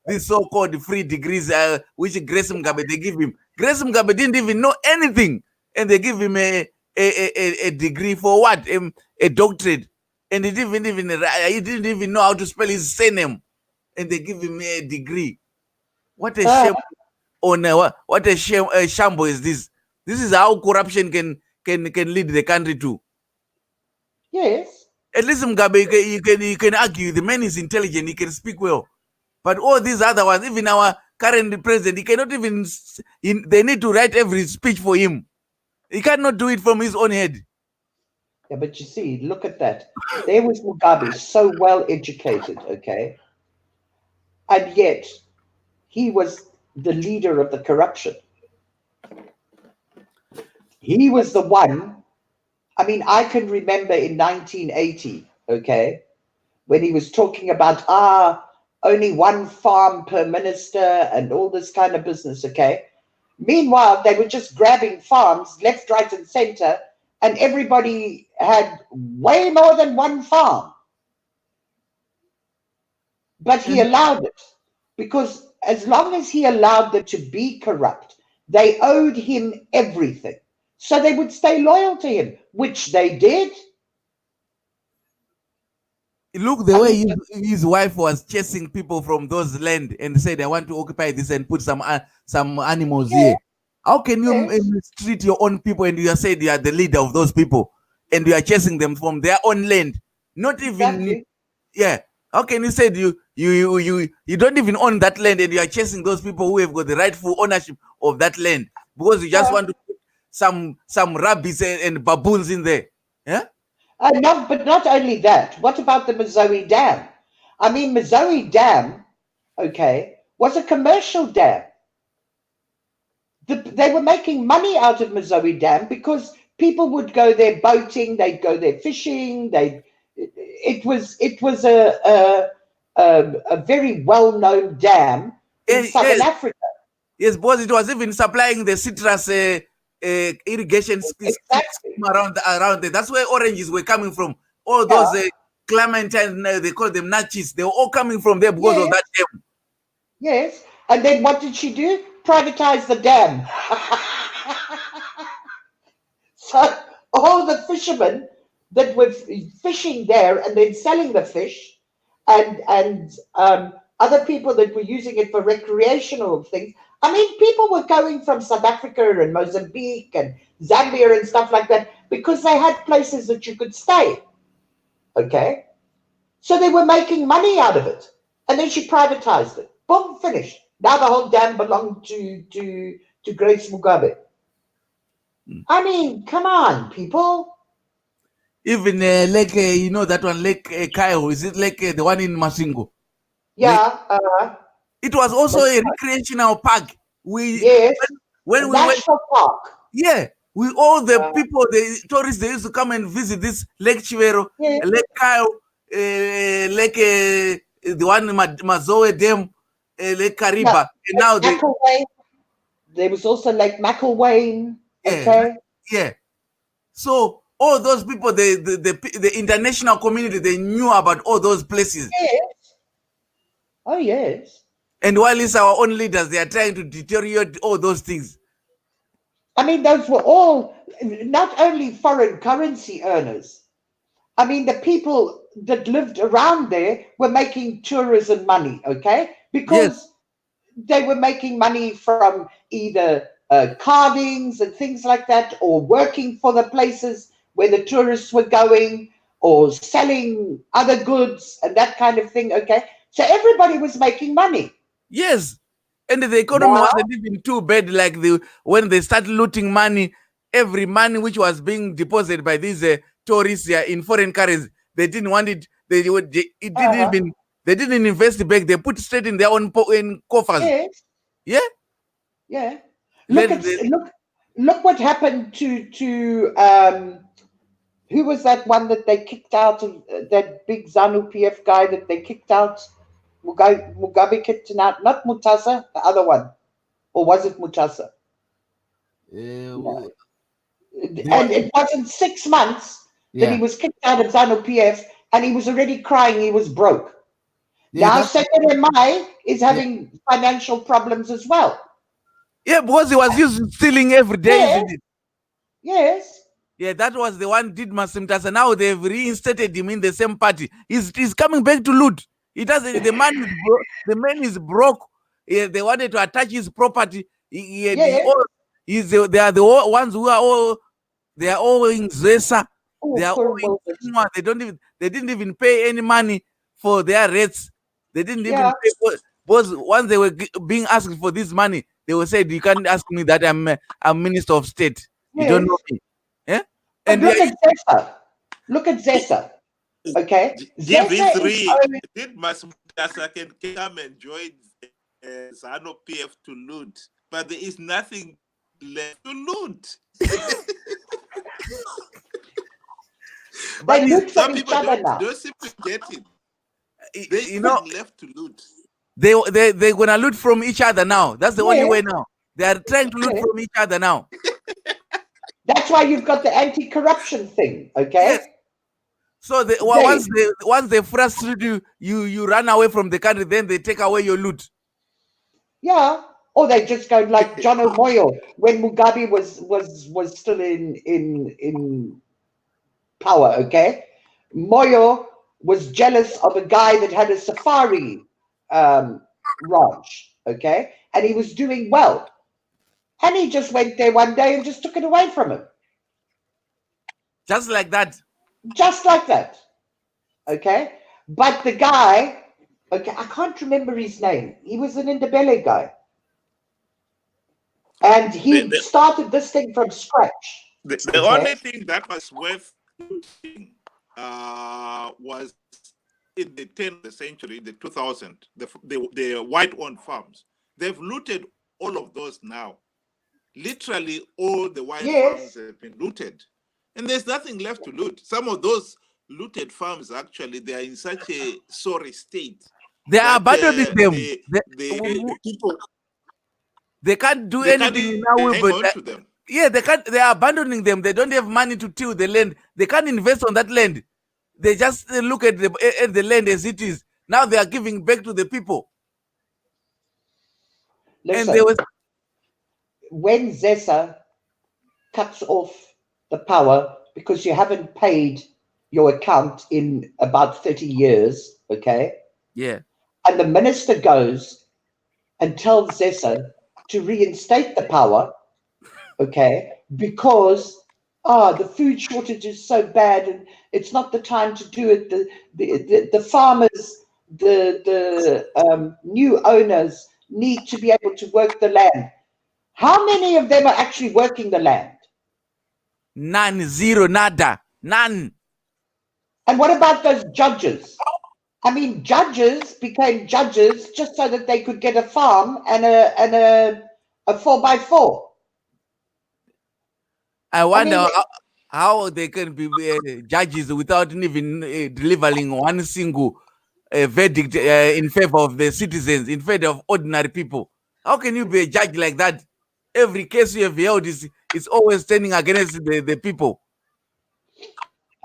This so-called free degrees, which Grace Mugabe they give him. Grace Mugabe didn't even know anything, and they give him a degree for what? A doctorate, and he didn't even know how to spell his surname, and they give him a degree. What a shame! What a shame! Shambo is this? This is how corruption can lead the country to. Yes. At least Mugabe, you can argue the man is intelligent, he can speak well. But all these other ones, even our current president, he cannot even. They need to write every speech for him. He cannot do it from his own head. Yeah, but you see, look at that. There was Mugabe, so well educated, okay, and yet he was the leader of the corruption. He was the one. I mean, I can remember in 1980, okay, when he was talking about only one farm per minister and all this kind of business, okay. Meanwhile, they were just grabbing farms left, right, and center, and everybody had way more than one farm. But he allowed it, because as long as he allowed them to be corrupt, they owed him everything. So they would stay loyal to him, which they did. Look, the way his wife was chasing people from those land and said, "I want to occupy this and put some animals here." How can you mistreat your own people and you said you are the leader of those people and you are chasing them from their own land? Not even, yeah. How can you say you don't even own that land and you are chasing those people who have got the rightful ownership of that land because you just want to put some rabbits and baboons in there? Yeah. No, but not only that. What about the Mazoe Dam? I mean, Mazoe Dam, okay, was a commercial dam. They were making money out of Mazoe Dam because people would go there boating, they'd go there fishing. It was a very well-known dam in Southern Yes, Africa. yes, because it was even supplying the citrus irrigation scheme Exactly. around there. That's where oranges were coming from. All Yeah. those clementine, they call them nachis. They were all coming from there because of Yes. that dam. Yes. And then what did she do? Privatize the dam. So all the fishermen that were fishing there and then selling the fish, and other people that were using it for recreational things. I mean, people were going from South Africa and Mozambique and Zambia and stuff like that because they had places that you could stay. Okay, so they were making money out of it, and then she privatized it. Boom, finished. Now the whole dam belonged to Grace Mugabe. I mean, come on, people. Even Lake, you know that one, Lake Kyle, is it like the one in Masingo? Lake, Yeah. it was also That's a recreational park. Yes. When we went, National Park. yeah, we all the people, the tourists, they used to come and visit this Lake Chivero, Yes. Lake Kyle, Lake the one in Mazoe Dam, Lake Kariba, Yeah. and now they, McElwain. There was also Lake McElwain. yeah, Okay. yeah. So all those people, the international community, they knew about all those places. Yes. Oh yes. And while it's our own leaders, they are trying to deteriorate all those things. I mean, those were all not only foreign currency earners. I mean, the people that lived around there were making tourism money, okay? Yes, Because they were making money from either carvings and things like that, or working for the places where the tourists were going, or selling other goods and that kind of thing, okay? So everybody was making money. yes. And the economy Now, wasn't even too bad. Like when they started looting money, every money which was being deposited by these tourists in foreign currency, they didn't want it. It didn't uh-huh. even. They didn't invest it back. They put it straight in their own in coffers. Yes, Yeah. yeah. Look Let at the, look what happened to who was that one that they kicked out of that big ZANU PF guy that they kicked out? Mugabe kicked him out, not Mutasa, the other one, or was it Mutasa? No. And one, it wasn't 6 months that he yeah, was kicked out of ZANU PF, and he was already crying. He was broke. yeah, Now that's Second Mai is yeah, having financial problems as well. yeah, because he was used to stealing every day, Yes, isn't it? yes. Yeah, that was the one did Masimtasa. Now they've reinstated him in the same party. He's coming back to loot. He doesn't. The man is broke. Yeah, they wanted to attach his property. Yeah. They are the ones who are all. They are all in Zesa. They Oh, are poor all in Moses. Kinwa. They didn't even pay any money for their rates. They didn't even Yeah, pay because once they were being asked for this money, they were said, "You can't ask me that. I'm Minister of State. You don't know yes. me." Yeah. But And yeah, look at Zesa. Look at Zesa. Okay. Give Zesa it is three. only, Did Masmutasa can come and join ZANU PF to loot, but there is nothing left to loot. but they loot Some from each people other now. don't simply get it. There's you know, nothing left to loot. they're gonna loot from each other now. That's the only Yes, way now. They are trying to loot yes. from each other now. That's why you've got the anti-corruption thing, Yes. okay? So They, once they frustrate you run away from the country. Then they take away your loot. yeah. Or they just go like John O'Moyle when Mugabe was still in power, okay? Moyo was jealous of a guy that had a safari ranch, okay? And he was doing well. And he just went there one day and just took it away from him. Just like that. Just like that. Okay? But the guy, okay, I can't remember his name. He was an Indabele guy. And he The, started this thing from scratch. the Okay? only thing that was worth looting was in the 10th of the century, the 2000, the white-owned farms. They've looted all of those now. Literally all the white farms Yes. have been looted. And there's nothing left to loot. Some of those looted farms, actually, they are in such a sorry state They are But abandoning them. the people, They can't do they can't anything now, hang but on to them. yeah, they can't. They are abandoning them. They don't have money to till the land. They can't invest on that land. They just look at the land as it is. Now they are giving back to the people. And Listen, they was when ZESA cuts off the power because you haven't paid your account in about 30 years, okay? yeah. And the minister goes and tells ZESA to reinstate the power, okay? Because the food shortage is so bad and it's not the time to do it. The farmers, the new owners need to be able to work the land. How many of them are actually working the land? None, zero, nada, none. And what about those judges? I mean, judges became judges just so that they could get a farm and a 4x4. I wonder mean, how they can be judges without even delivering one single verdict in favor of the citizens, in favor of ordinary people. How can you be a judge like that? Every case you have held is always standing against the people.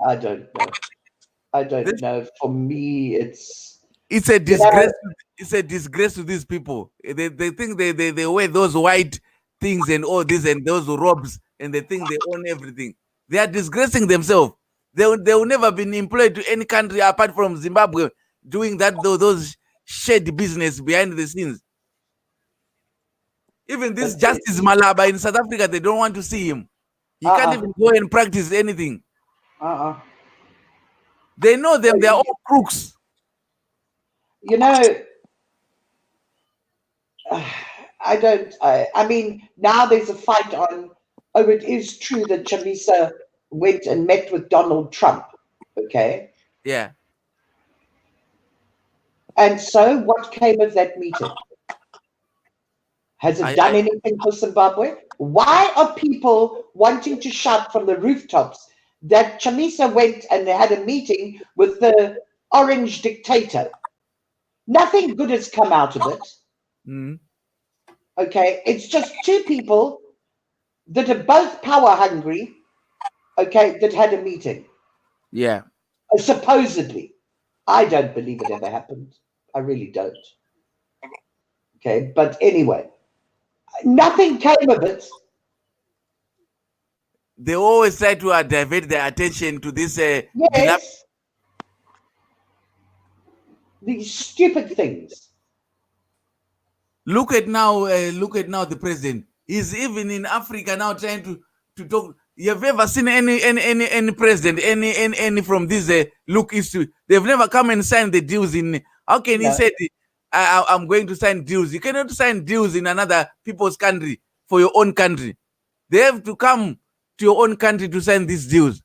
I don't know. I don't know. For me, it's a disgrace. It's a disgrace to these people. They think they wear those white things and all this and those robes, and they think they own everything. They are disgracing themselves. They will never been employed to any country apart from Zimbabwe doing that those shady business behind the scenes. Even this Justice Malaba in South Africa, they don't want to see him. He can't even go and practice anything. They know them. They are all crooks. You know, I mean, now there's a fight on, it is true that Chamisa went and met with Donald Trump, okay? Yeah. And so what came of that meeting? Has it done anything for Zimbabwe? Why are people wanting to shout from the rooftops that Chamisa went and had a meeting with the orange dictator? Nothing good has come out of it. Okay, it's just two people that are both power hungry, okay, that had a meeting. Yeah. Supposedly. I don't believe it ever happened. I really don't. Okay, but anyway, nothing came of it. They always try to divert their attention to this. Yes. These stupid things. Look at now the president. He's even in Africa now trying to talk. You have ever seen any president, any from this look history? They've never come and signed the deals in. How can he say I'm going to sign deals? You cannot sign deals in another people's country for your own country. They have to come to your own country to sign these deals.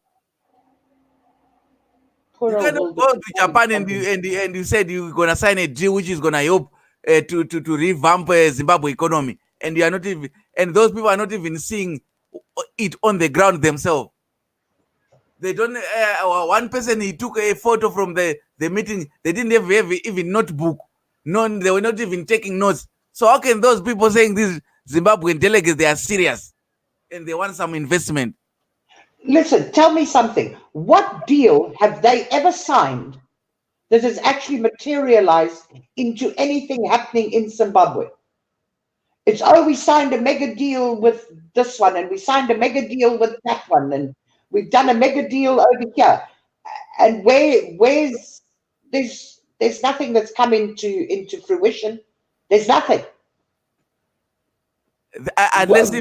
You cannot go to Japan and you said you're gonna sign a deal which is gonna help to revamp Zimbabwe economy, and you are not even, and those people are not even seeing it on the ground themselves. They don't. One person, he took a photo from the meeting. They didn't have even notebook. No, they were not even taking notes. So how can those people saying these Zimbabwean delegates, they are serious and they want some investment? Listen, tell me something. What deal have they ever signed that has actually materialized into anything happening in Zimbabwe? It's, we signed a mega deal with this one, and we signed a mega deal with that one, and we've done a mega deal over here. And where's there's nothing that's come into fruition. There's nothing. Unless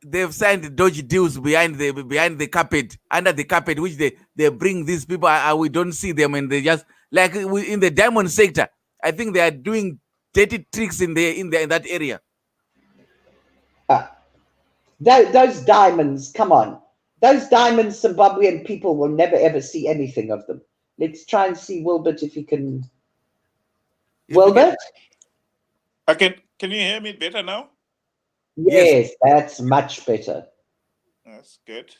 they've signed dodgy deals behind the carpet, under the carpet, which they bring these people, we don't see them, and they just, like in the diamond sector, I think they are doing dirty tricks in that area. Those diamonds, come on. Those diamonds, Zimbabwean people will never ever see anything of them. Let's try and see Wilbert if he can. Wilbert? Can you hear me better now? Yes, that's much better. That's good.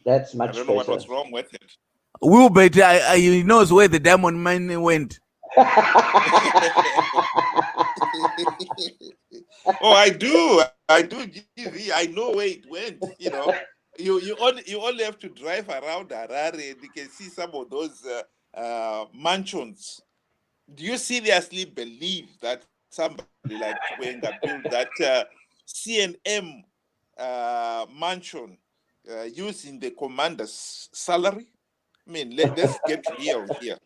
That's much better. I don't know what was wrong with it. Wilbert, he knows where the diamond mine went. Oh, I do. I do, GV. I know where it went. You only have to drive around Harare and you can see some of those mansions. Do you seriously believe that somebody like Chiwenga built that CNM mansion using the commander's salary? I mean, let's get real here.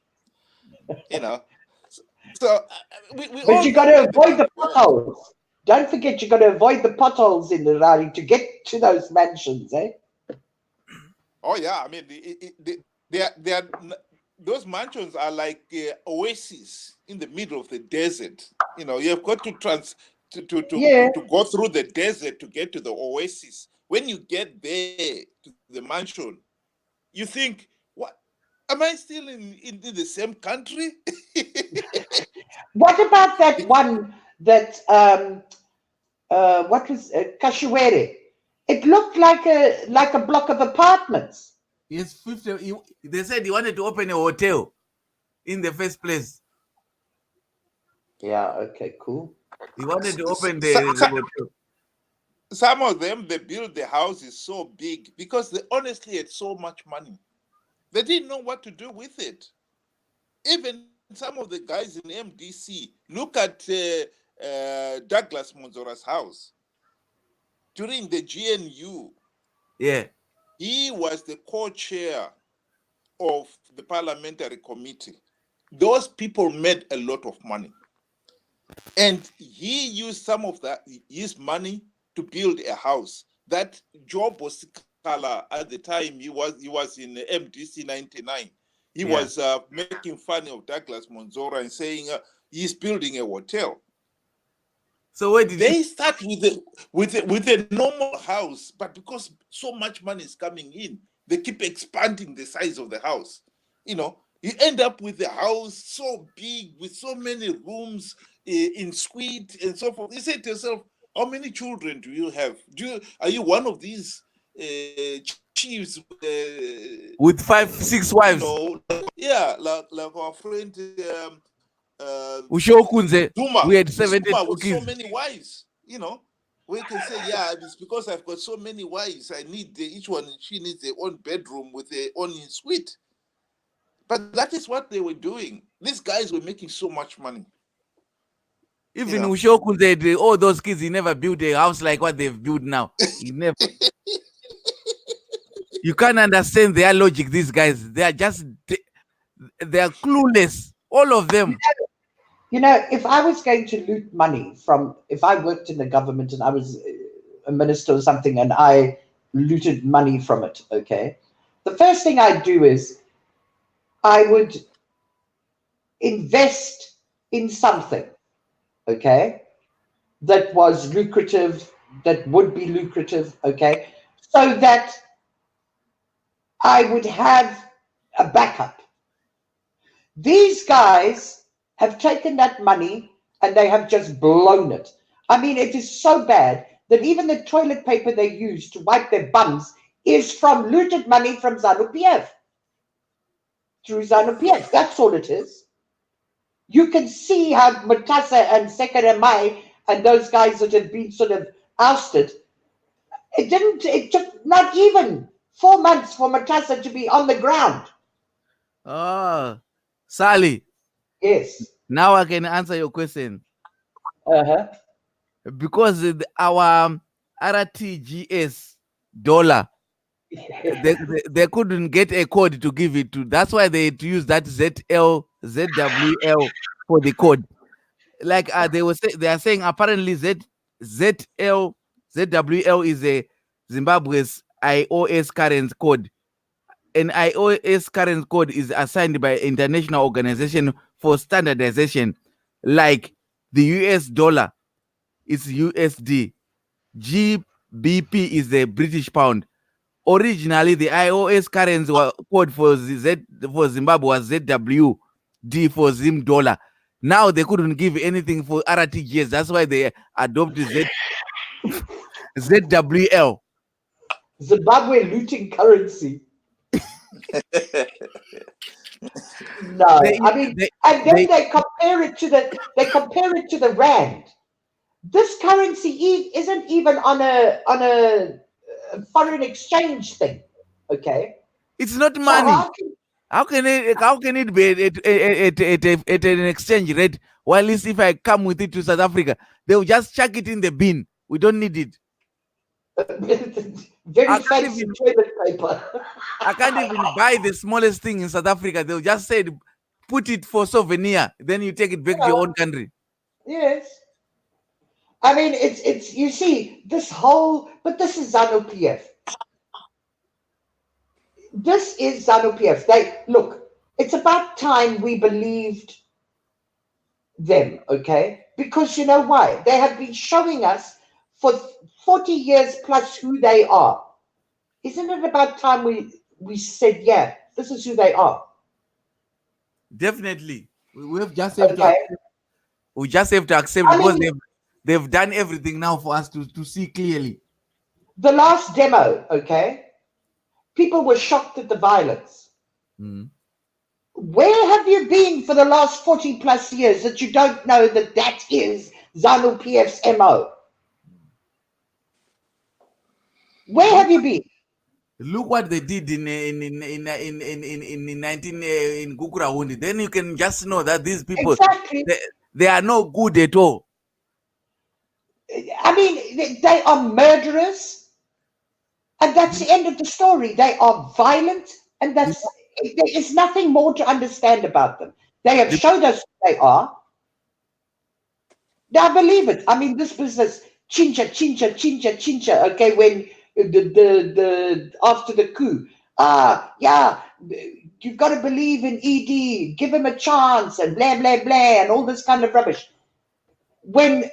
So we But all you got know to where the avoid the money went. potholes. Don't forget, you got to avoid the potholes in the Rari to get to those mansions, eh? Oh yeah, I mean, they are those mansions are like oases in the middle of the desert. You have got to Yeah. to go through the desert to get to the oasis. When you get there to the mansion, you think, "What? Am I still in the same country?" What about that one that what was Kashiwere? It looked like a block of apartments. Yes, 50. They said he wanted to open a hotel in the first place. Yeah. Okay. Cool. He wanted to open So, the hotel. some of them, they build the houses so big because they honestly had so much money. They didn't know what to do with it. Even some of the guys in MDC, look at Douglas Monzora's house. During the GNU, Yeah. he was the co-chair of the parliamentary committee. Those people made a lot of money. And he used some of his money to build a house. That Joe Bosikala, at the time he was in MDC 99. He was making fun of Douglas Monzora and saying he's building a hotel. So where did they start with a normal house, but because so much money is coming in, they keep expanding the size of the house. You end up with a house so big with so many rooms in suite and so forth. You say to yourself, how many children do you have? Are you one of these chiefs with 5, 6 wives? Yeah, like our friend Ushokunze, Duma, we had 72 with kids. so many wives. We can say, yeah, it's because I've got so many wives. I need each one. She needs their own bedroom with their own suite. But that is what they were doing. These guys were making so much money. Even Ushokunze, all those kids, he never built a house like what they've built now. He never. You can't understand their logic. These guys, they are clueless. All of them. If I was going to loot money if I worked in the government and I was a minister or something and I looted money from it, okay, the first thing I'd do is I would invest in something, okay, that was lucrative, that would be lucrative, okay, so that I would have a backup. These guys have taken that money and they have just blown it. I mean, it is so bad that even the toilet paper they use to wipe their bums is from looted money from ZANU-PF. Through ZANU-PF. That's all it is. You can see how Matassa and Sekaremai and those guys that have been sort of ousted, it took not even 4 months for Matassa to be on the ground. Oh, Sally. Yes. Now I can answer your question. Uh-huh. Because our RTGS dollar, they couldn't get a code to give it to. That's why they had to use that ZWL for the code. Like they are saying apparently ZWL is a Zimbabwe's iOS current code. An iOS current code is assigned by International Organization for Standardization, like the US dollar. It's USD. GBP is the British pound. Originally, the iOS currency code for Zimbabwe was ZWD for Zim dollar. Now they couldn't give anything for RTGS. That's why they adopted ZWL. Zimbabwe looting currency. No, They, I mean, they, and then they, they compare it to the rand. This currency isn't even on a foreign exchange thing. Okay, it's not so money. How can it be at an exchange rate? While if I come with it to South Africa, they'll just chuck it in the bin. We don't need it. very I can't fancy even toilet paper. I can't even buy the smallest thing in South Africa. They'll just say put it for souvenir. Then you take it back to Yeah, your own country. yes. I mean, it's you see this whole, but this is ZANU PF. This is ZANU PF. They look. It's about time we believed them, okay? Because you know why? They have been showing us for 40 years plus who they are. Isn't it about time we said, yeah, this is who they are? Definitely. We have just have to Okay. accept, we just have to accept I because mean, they've done everything now for us to see clearly. the last demo, okay, people were shocked at the violence. Mm. Where have you been for the last 40 plus years that you don't know that that is ZANU PF's MO? Where Look, have you been? look what they did in 19 in Gukurahundi. Then you can just know that these people Exactly. they are no good at all. I mean, they are murderers, and that's the end of the story. They are violent, and The, there is nothing more to understand about them. They have the, showed us who they are. Now, believe it. I mean, this business, chincha, chincha, chincha, chincha. Okay, when the after the coup, yeah, you've got to believe in ED, give him a chance, and blah blah blah, and all this kind of rubbish. When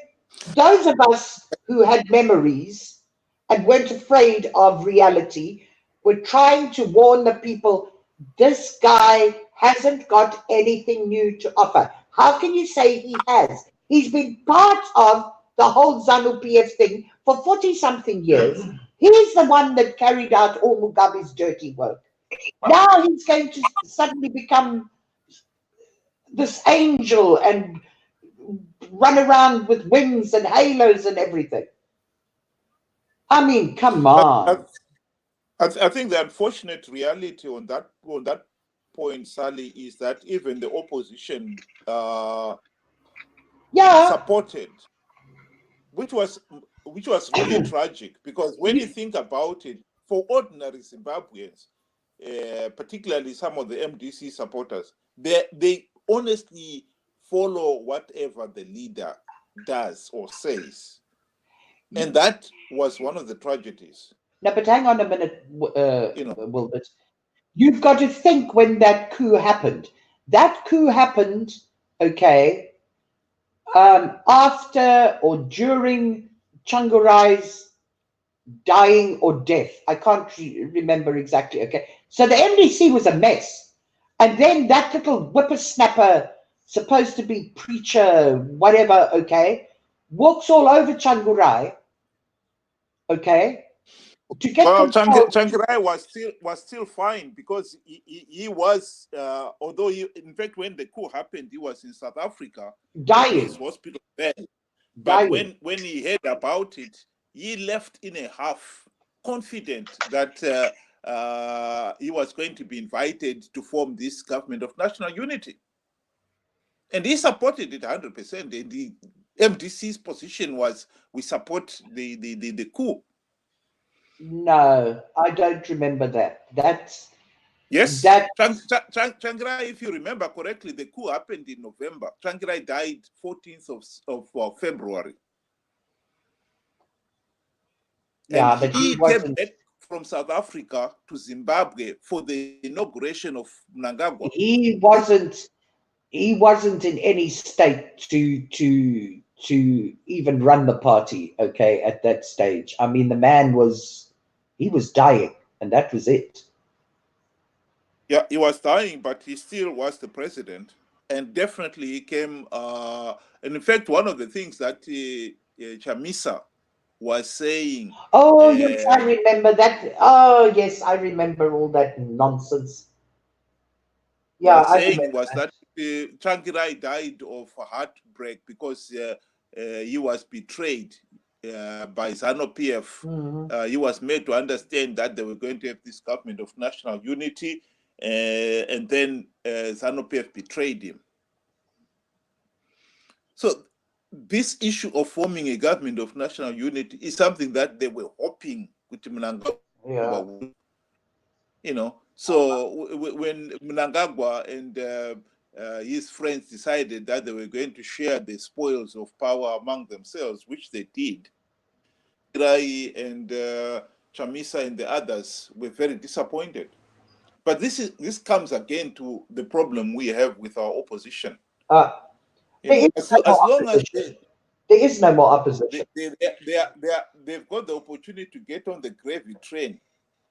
those of us who had memories and weren't afraid of reality were trying to warn the people, this guy hasn't got anything new to offer. How can you say he has? He's been part of the whole ZANU PF thing for 40 something years. He's the one that carried out all Mugabe's dirty work. Now he's going to suddenly become this angel and run around with wings and halos and everything. I mean, come on. I think the unfortunate reality on that point, Sally, is that even the opposition Yeah, supported, which was really tragic, because when you think about it, for ordinary Zimbabweans, particularly some of the MDC supporters, they honestly follow whatever the leader does or says, and that was one of the tragedies. no, but hang on a minute, You know, Wilbert. You've got to think when that coup happened. That coup happened, okay, after or during Changurai's dying or death. I can't remember exactly, okay. So the MDC was a mess. And then that little whippersnapper, supposed to be preacher, whatever, okay, walks all over Changurai, okay, to get well, control. Changirai was still fine, because he was, although in fact when the coup happened, he was in South Africa in his Dying, hospital bed. But dying. when he heard about it, he left in a half, confident that he was going to be invited to form this government of national unity, and he supported it 100%. And the MDC's position was, we support the coup. No, I don't remember that. Yes, That Changirai, if you remember correctly, the coup happened in November. Changirai died 14th of February. And yeah, but he he came wasn't back from South Africa to Zimbabwe for the inauguration of Mnangagwa. he wasn't he wasn't in any state to even run the party, okay, at that stage. I mean, the man he was dying, and that was it. Yeah, he was dying, but he still was the president. And definitely he came, and in fact, one of the things that Chamisa was saying, Oh yes, I remember that. Oh yes, I remember all that nonsense. Yeah, was I saying remember was that. that Changirai died of heartbreak because he was betrayed by ZANU-PF. Mhm. He was made to understand that they were going to have this government of national unity, and then ZANU-PF betrayed him. So this issue of forming a government of national unity is something that they were hoping Mnangagwa Yeah. would, you know. So when Mnangagwa and his friends decided that they were going to share the spoils of power among themselves, which they did, Rai and Chamisa and the others were very disappointed. But this comes again to the problem we have with our opposition. There is no As more long as opposition. There is no more opposition. they've got the opportunity to get on the gravy train,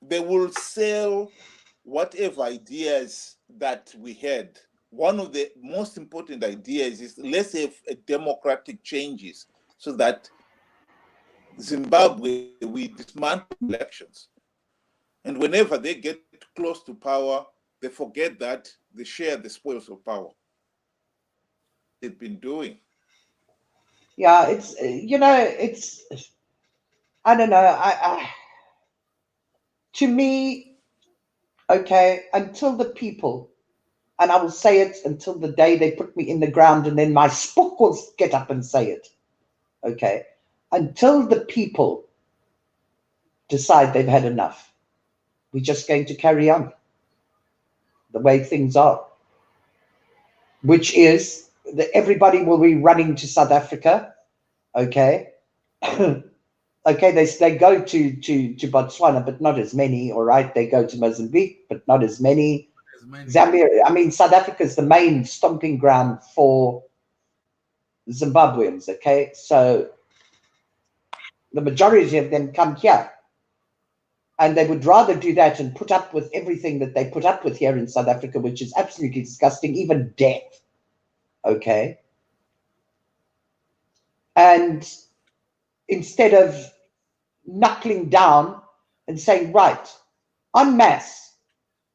they will sell whatever ideas that we had. One of the most important ideas is let's have a democratic changes so that Zimbabwe, we dismantle elections. And whenever they get close to power, they forget that they share the spoils of power. They've been doing. Yeah, it's it's I don't know. To me, okay, until the people, and I will say it until the day they put me in the ground, and then my spook will get up and say it. Okay, until the people decide they've had enough, we're just going to carry on the way things are, which is that everybody will be running to South Africa. Okay. Okay, they go to Botswana, but not as many. All right, they go to Mozambique, but not as many. Zambia, I mean, South Africa is the main stomping ground for Zimbabweans. Okay, so the majority of them come here, and they would rather do that and put up with everything that they put up with here in South Africa, which is absolutely disgusting, even death. Okay, and instead of knuckling down and saying, right, en masse,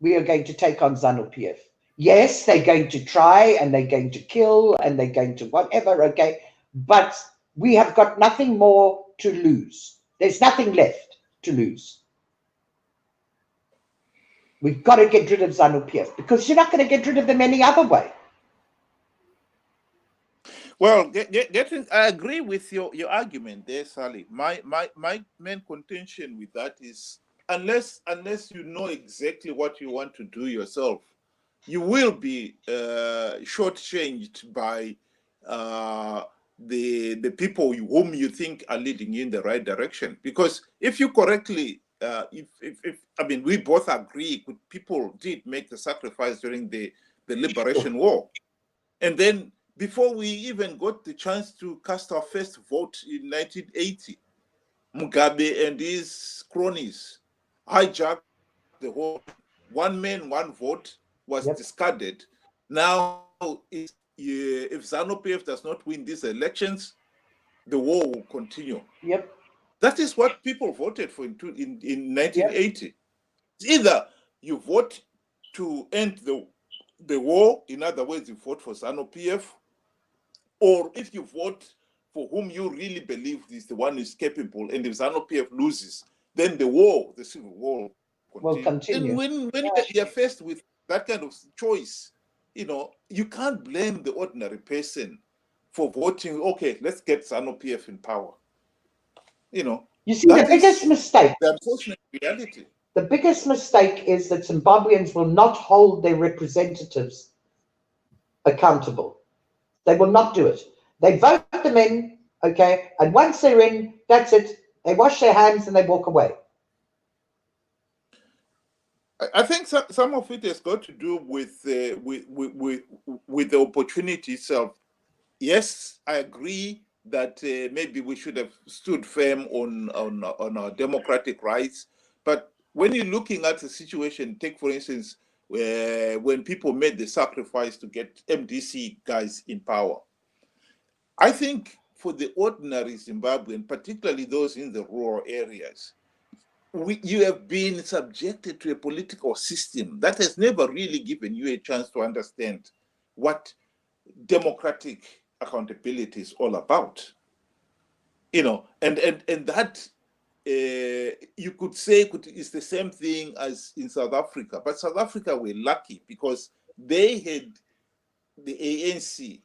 we are going to take on ZANU-PF. Yes, they're going to try and they're going to kill and they're going to whatever, okay, but we have got nothing more to lose. There's nothing left to lose. We've got to get rid of ZANU-PF because you're not going to get rid of them any other way. Well, I agree with your argument there, Sally. My main contention with that is unless you know exactly what you want to do yourself, you will be shortchanged by the people whom you think are leading you in the right direction. Because if you correctly, if I mean, we both agree, people did make the sacrifice during the liberation war, and then before we even got the chance to cast our first vote in 1980, Mugabe and his cronies hijacked the whole. One man, one vote was discarded. Now, if ZANU-PF does not win these elections, the war will continue. Yep. That is what people voted for in 1980. Yep. It's either you vote to end the war, in other words, you vote for ZANU-PF, or if you vote for whom you really believe is the one who is capable, and if ZANU-PF loses, then the civil war will continue. And when you're faced with that kind of choice, you can't blame the ordinary person for voting, okay, let's get ZANU-PF in power. You see, the biggest mistake, the unfortunate reality. The biggest mistake is that Zimbabweans will not hold their representatives accountable. They will not do it. They vote them in, okay, and once they're in, that's it. They wash their hands and they walk away. I think some of it has got to do with the opportunity itself. Yes, I agree that maybe we should have stood firm on our democratic rights. But when you're looking at the situation, take for instance, when people made the sacrifice to get MDC guys in power, I think for the ordinary Zimbabwean, particularly those in the rural areas, you have been subjected to a political system that has never really given you a chance to understand what democratic accountability is all about. And that you could say is the same thing as in South Africa, but South Africa were lucky because they had the ANC.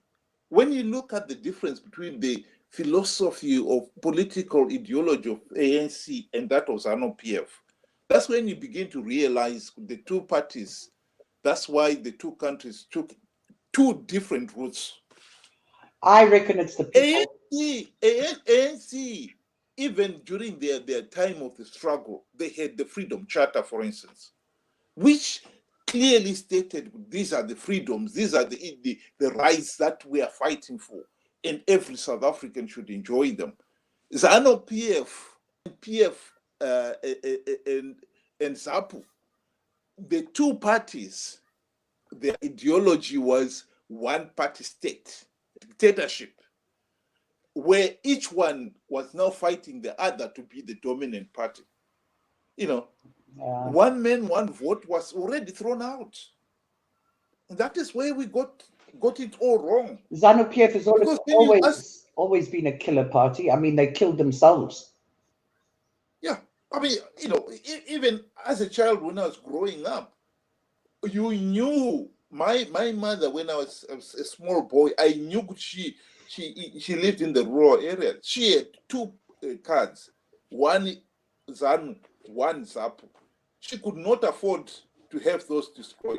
When you look at the difference between the philosophy of political ideology of ANC and that of ZANU-PF, that's when you begin to realize the two parties. That's why the two countries took two different routes. I reckon it's the people. ANC, even during their time of the struggle, they had the Freedom Charter, for instance, which clearly stated these are the freedoms, these are the rights that we are fighting for, and every South African should enjoy them. ZANU-PF, PF, and ZAPU, the two parties, their ideology was one-party state, dictatorship, where each one was now fighting the other to be the dominant party. One man, one vote was already thrown out. And that is where we got it all wrong. ZANU-PF has always been a killer party. I mean, they killed themselves. Yeah. I mean, even as a child when I was growing up, you knew my mother when I was a small boy, I knew she lived in the rural area. She had two cards, one ZANU, one ZAPU. She could not afford to have those destroyed.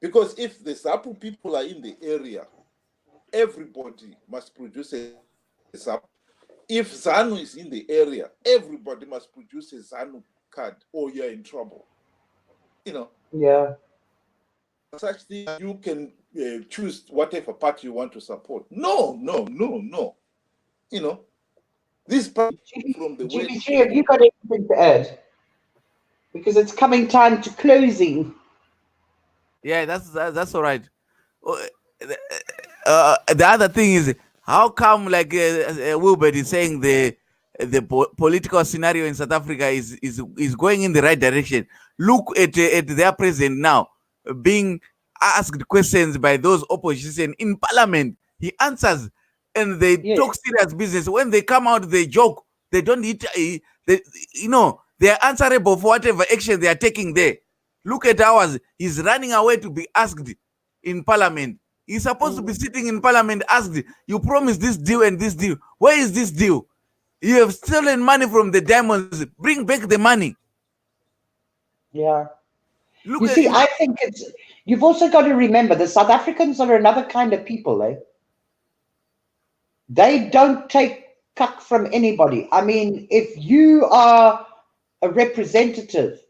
Because if the ZAPU people are in the area, everybody must produce a ZAPU. If ZANU is in the area, everybody must produce a ZANU card or you're in trouble. Yeah. Such thing you can choose whatever party you want to support. No. This party from the West. GBG, have you got anything to add? Because it's coming time to closing. Yeah, that's all right. The other thing is, how come like Wilbert is saying the political scenario in South Africa is going in the right direction? Look at their president now being asked questions by those opposition in parliament. He answers, and they talk serious business. When they come out, they joke. They don't eat. They are answerable for whatever action they are taking there. Look at ours. He's running away to be asked in parliament. He's supposed to be sitting in parliament asked, you promised this deal and this deal. Where is this deal? You have stolen money from the diamonds. Bring back the money. Yeah. I think you've also got to remember the South Africans are another kind of people, eh? They don't take cuck from anybody. I mean, if you are a representative,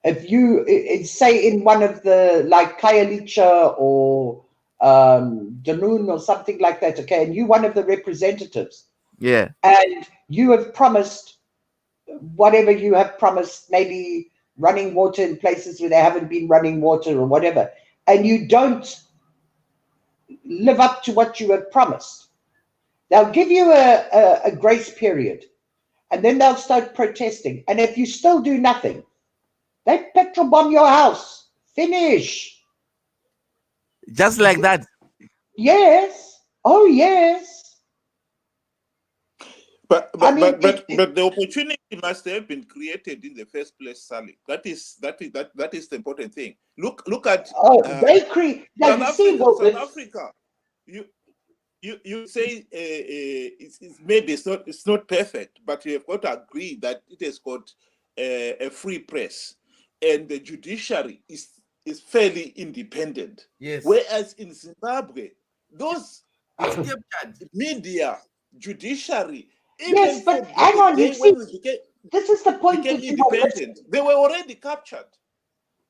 if you say in one of the like Khayelitsha or Danun or something like that, okay, and you one of the representatives, and you have promised whatever you have promised, maybe running water in places where they haven't been running water or whatever, and you don't live up to what you have promised, they'll give you a grace period, and then they'll start protesting. And if you still do nothing, they petrol bomb your house. Finish. Just like that. Yes. Oh, yes. But the opportunity must have been created in the first place, Sally. That is the important thing. Look at they create. South Africa. You say maybe it's not perfect, but you have got to agree that it has got a free press, and the judiciary is fairly independent. Yes. Whereas in Zimbabwe, those media, judiciary, yes, but hang on, you see, this is the point. Became independent. They were already captured.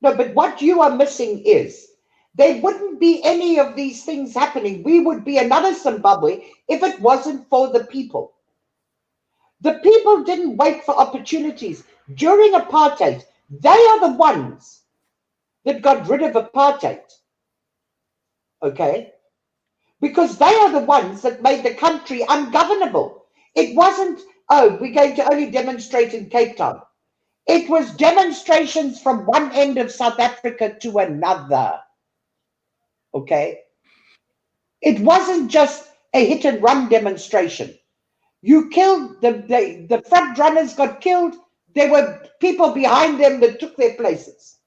No, but what you are missing is there wouldn't be any of these things happening. We would be another Zimbabwe if it wasn't for the people. The people didn't wait for opportunities. During apartheid, they are the ones that got rid of apartheid. Okay? Because they are the ones that made the country ungovernable. It wasn't, we're going to only demonstrate in Cape Town. It was demonstrations from one end of South Africa to another. Okay? It wasn't just a hit and run demonstration. You killed the front runners got killed. There were people behind them that took their places.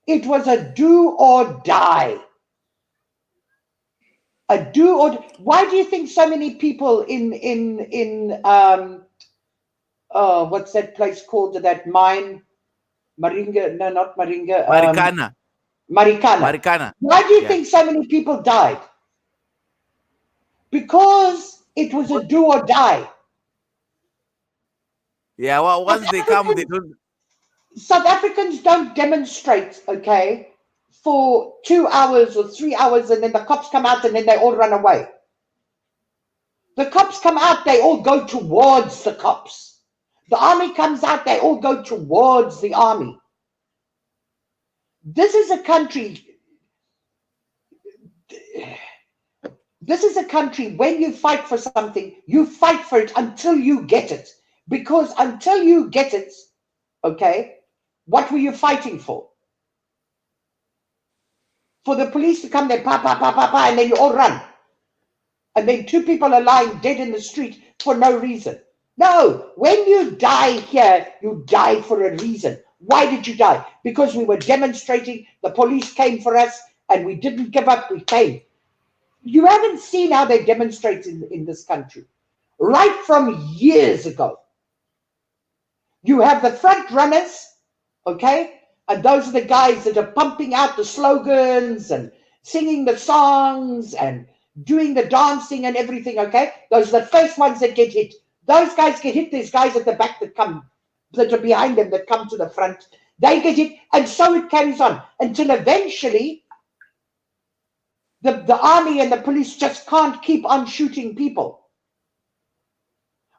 It was a do or die. A do or why do you think so many people in what's that place called, that mine? Maringa, no, not Maringa. Marikana. Marikana. Why do you think so many people died? Because it was a do or die. Yeah, well, once they come, they don't. South Africans don't demonstrate, okay, for 2 hours or 3 hours, and then the cops come out and then they all run away. The cops come out, they all go towards the cops. The army comes out, they all go towards the army. This is a country. This is a country, when you fight for something, you fight for it until you get it. Because until you get it, okay, what were you fighting for? For the police to come there, pa, pa, pa, pa, pa, and then you all run. And then 2 people are lying dead in the street for no reason. No, when you die here, you die for a reason. Why did you die? Because we were demonstrating, the police came for us, and we didn't give up, we came. You haven't seen how they demonstrate in this country. Right from years ago. You have the front runners, okay? And those are the guys that are pumping out the slogans and singing the songs and doing the dancing and everything, okay? Those are the first ones that get hit. Those guys get hit. There's guys at the back that are behind them that come to the front. They get hit, and so it carries on until eventually the army and the police just can't keep on shooting people.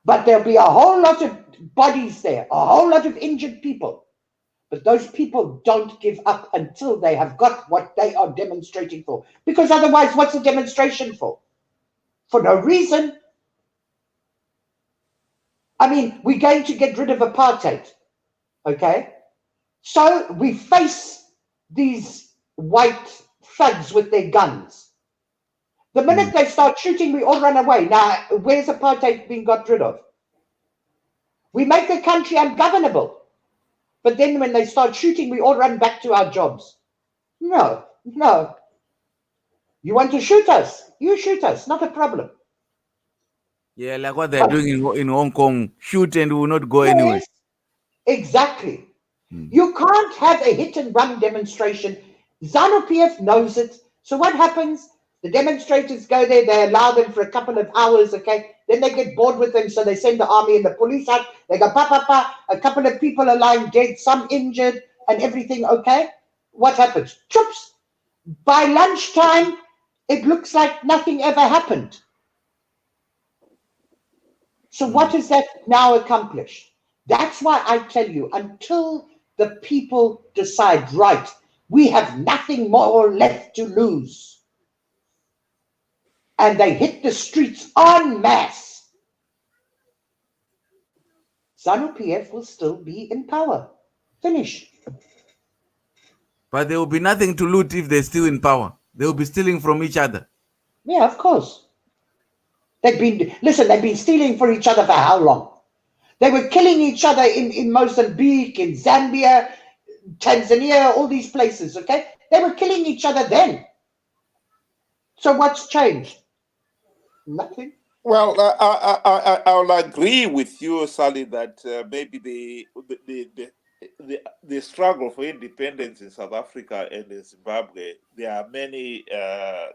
But there'll be a whole lot of bodies there, a whole lot of injured people. But those people don't give up until they have got what they are demonstrating for. Because otherwise, what's a demonstration for? For no reason. I mean, we're going to get rid of apartheid. Okay? So we face these white thugs with their guns. The minute they start shooting, we all run away. Now, where's apartheid being got rid of? We make the country ungovernable. But then when they start shooting, we all run back to our jobs. No, no. You want to shoot us? You shoot us, not a problem. Yeah, like what they're doing in Hong Kong. Shoot and will not go anywhere. Exactly. You can't have a hit and run demonstration. ZANU-PF knows it. So what happens? The demonstrators go there, they allow them for a couple of hours, okay? Then they get bored with them, so they send the army and the police out. They go, pa, pa, pa. A couple of people are lying dead, some injured, and everything, okay? What happens? Troops. By lunchtime, it looks like nothing ever happened. So what does that now accomplish? That's why I tell you, until the people decide, right, we have nothing more left to lose, and they hit the streets en masse, ZANU-PF will still be in power. Finish. But there will be nothing to loot if they're still in power. They will be stealing from each other. Yeah, of course. They've been stealing for each other for how long? They were killing each other in Mozambique, in Zambia, Tanzania, all these places, okay? They were killing each other then. So what's changed? Nothing. Well, I'll agree with you, Sally, that maybe the struggle for independence in South Africa and in Zimbabwe, there are many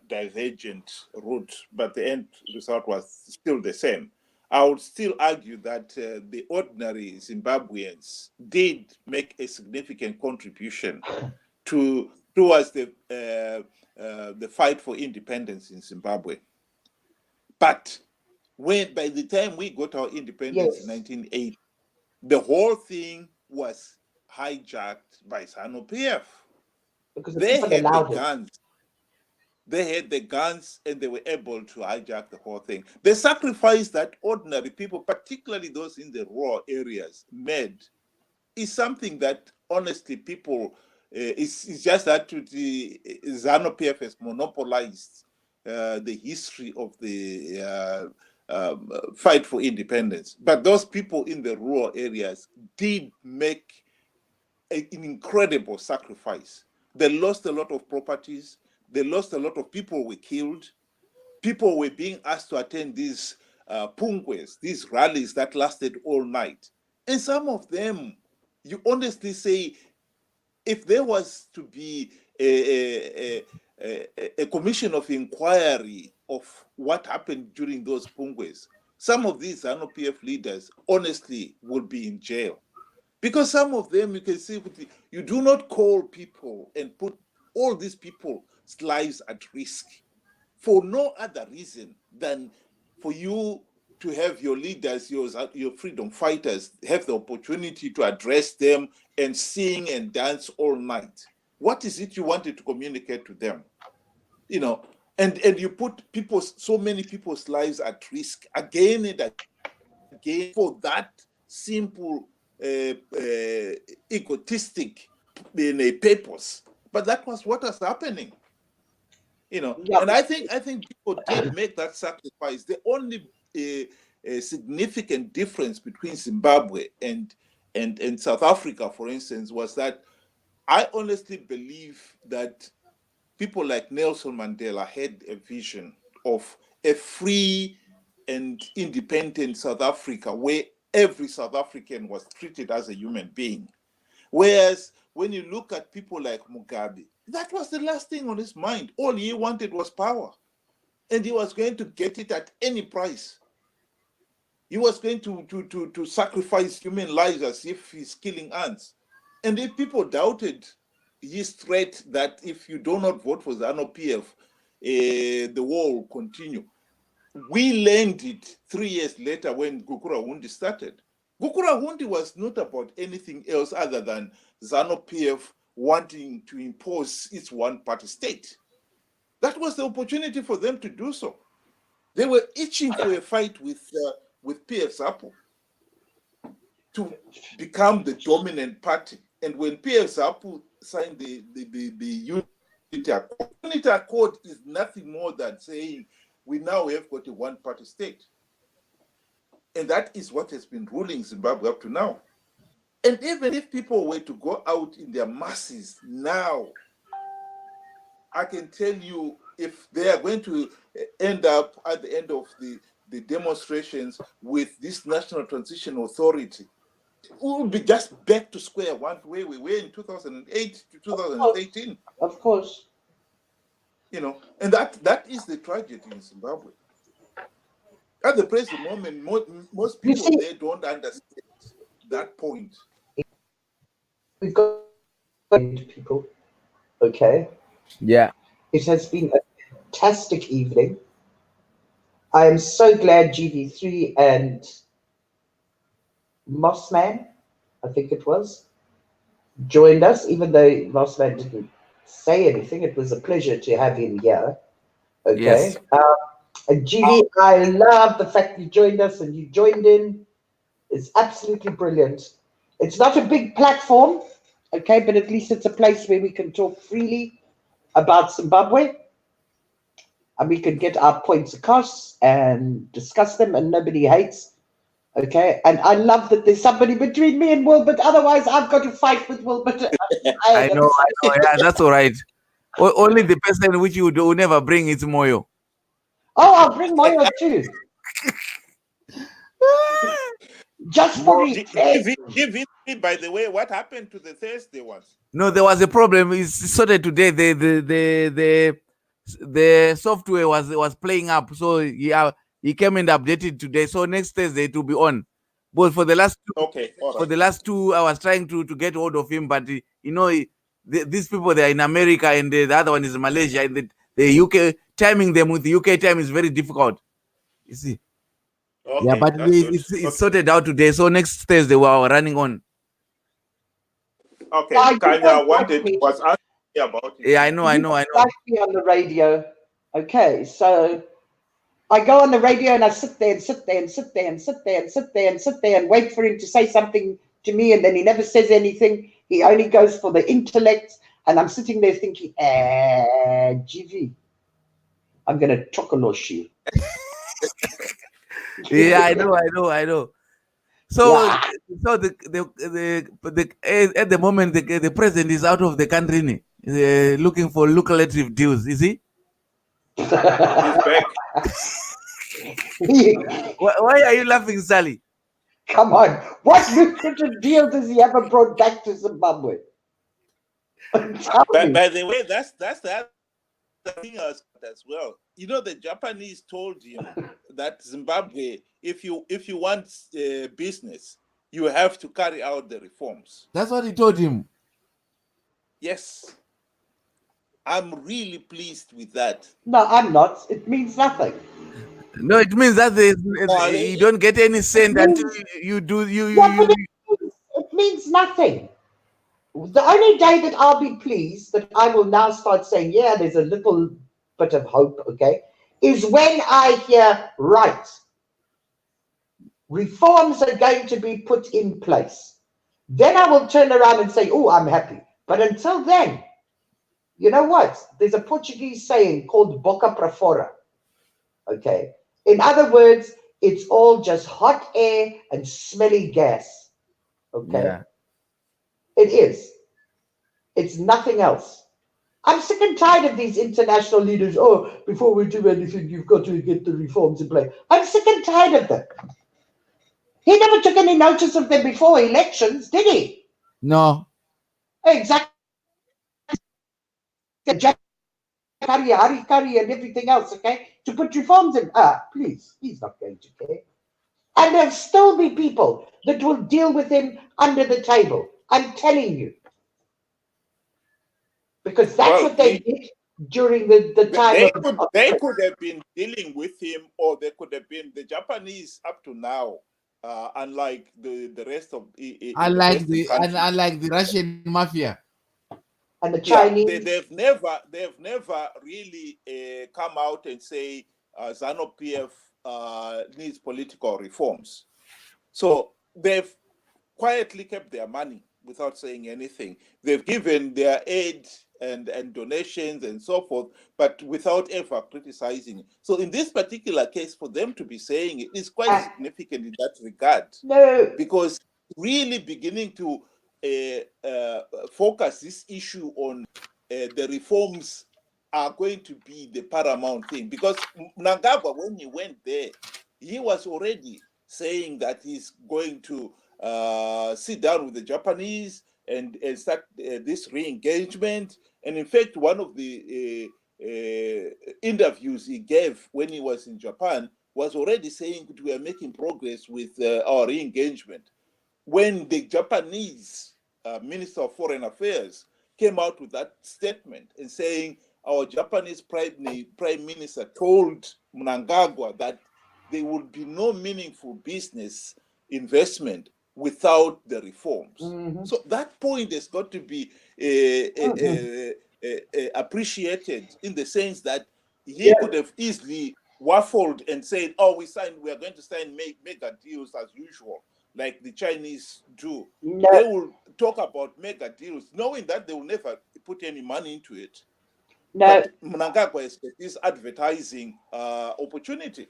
divergent routes, but the end result was still the same. I would still argue that the ordinary Zimbabweans did make a significant contribution towards the fight for independence in Zimbabwe. But by the time we got our independence in 1980, the whole thing was hijacked by ZANU-PF. Because they had the guns. They had the guns and they were able to hijack the whole thing. The sacrifice that ordinary people, particularly those in the rural areas, made is something that honestly people, it's just that the ZANU-PF has monopolized the history of the fight for independence. But those people in the rural areas did make an incredible sacrifice. They lost a lot of properties. They lost a lot of people were killed. People were being asked to attend these pungwes, these rallies that lasted all night. And some of them, you honestly say, if there was to be a commission of inquiry of what happened during those pungwes, some of these ZANU-PF leaders honestly would be in jail. Because some of them, you can see, you do not call people and put all these people's lives at risk for no other reason than for you to have your leaders, your freedom fighters, have the opportunity to address them and sing and dance all night. What is it you wanted to communicate to them? You know, and you put so many people's lives at risk again and again for that simple egotistic purpose. But that was what was happening. You know, Yeah. and I think people did make that sacrifice. The only significant difference between Zimbabwe and South Africa, for instance, was that I honestly believe that people like Nelson Mandela had a vision of a free and independent South Africa where every South African was treated as a human being. Whereas when you look at people like Mugabe, that was the last thing on his mind. All he wanted was power. And he was going to get it at any price. He was going to sacrifice human lives as if he's killing ants. And if people doubted his threat that if you do not vote for ZANU-PF, the war will continue, we learned it 3 years later when Gukurahundi started. Gukurahundi was not about anything else other than ZANU-PF wanting to impose its one-party state. That was the opportunity for them to do so. They were itching for a fight with PF ZAPU to become the dominant party. And when PF ZAPU signed the Unity Accord, Unity Accord is nothing more than saying we now have got a one-party state. And that is what has been ruling Zimbabwe up to now. And even if people were to go out in their masses now, I can tell you if they are going to end up at the end of the demonstrations with this National Transition Authority, we will be just back to square one where we were in 2008 to 2018. Of course. You know, and that is the tragedy in Zimbabwe. At the present moment, most people there don't understand that point. We've got people. Okay. Yeah. It has been a fantastic evening. I am so glad GV3 and Mossman, I think it was, joined us, even though Mossman didn't say anything. It was a pleasure to have him here. Okay. Yes. And GV, I love the fact you joined us and you joined in. It's absolutely brilliant. It's not a big platform, okay, but at least it's a place where we can talk freely about Zimbabwe and we can get our points across and discuss them and nobody hates. Okay, and I love that there's somebody between me and Wilbert. Otherwise, I've got to fight with Wilbert. I know. Yeah, that's all right. Only the person which you do never bring is Moyo. Oh, I'll bring Moyo too. Just for give it, by the way, what happened to the Thursday ones? No, there was a problem. It's sorted today. The software was playing up, so he came and updated today. So next Thursday it will be on. But for the last two, I was trying to get hold of him, but these people, they are in America and the other one is in Malaysia, and the UK timing them with the UK time is very difficult. You see. Okay, yeah, but it's sorted out today. So next Thursday we are running on. Okay, Kanya was asking me about it. Yeah, I know. Like me on the radio. Okay, so I go on the radio and I sit there and sit there and sit there and sit there and sit there and sit there and wait for him to say something to me, and then he never says anything. He only goes for the intellect, and I'm sitting there thinking, GV, I'm going to chokolosh you. Yeah, I know. So, Yeah. so at the moment the president is out of the country, looking for lucrative deals. Is he? He's back. Why are you laughing, Sally? Come on. What lucrative deals has he ever brought back to Zimbabwe? Tell me. By the way, that's the other thing as well. You know, the Japanese told him that Zimbabwe, if you want business, you have to carry out the reforms. That's what he told him. Yes. I'm really pleased with that. No, I'm not. It means nothing. No, it means that you don't get any cent until you do It means nothing. The only day that I'll be pleased that I will now start saying, yeah, there's a little bit of hope, okay, is when I hear, right, reforms are going to be put in place. Then I will turn around and say, oh, I'm happy. But until then, you know what? There's a Portuguese saying called boca para fora, okay? In other words, it's all just hot air and smelly gas, okay? Yeah. It is. It's nothing else. I'm sick and tired of these international leaders. Oh, before we do anything, you've got to get the reforms in place. I'm sick and tired of them. He never took any notice of them before elections, did he? No. Exactly. Hari Kari and everything else, okay? To put reforms in. Please, he's not going to care. And there'll still be people that will deal with him under the table. I'm telling you. Because that's what they did during the time they could have been dealing with him, or they could have been the Japanese up to now, unlike the rest of unlike the Russian mafia and the Chinese. Yeah, they've never really come out and say ZANU-PF needs political reforms. So they've quietly kept their money without saying anything. They've given their aid and donations and so forth, but without ever criticizing. So in this particular case, for them to be saying it is quite significant in that regard. No. Because really beginning to focus this issue on the reforms are going to be the paramount thing. Because Mnangagwa, when he went there, he was already saying that he's going to sit down with the Japanese and start this re-engagement. And in fact, one of the interviews he gave when he was in Japan was already saying that we are making progress with our re-engagement. When the Japanese Minister of Foreign Affairs came out with that statement and saying our Japanese Prime Minister told Mnangagwa that there would be no meaningful business investment without the reforms. Mm-hmm. So that point has got to be appreciated in the sense that he could have easily waffled and said, oh, we are going to sign mega deals as usual, like the Chinese do. No. They will talk about mega deals, knowing that they will never put any money into it. No. But Mnangagwa has got this advertising opportunity.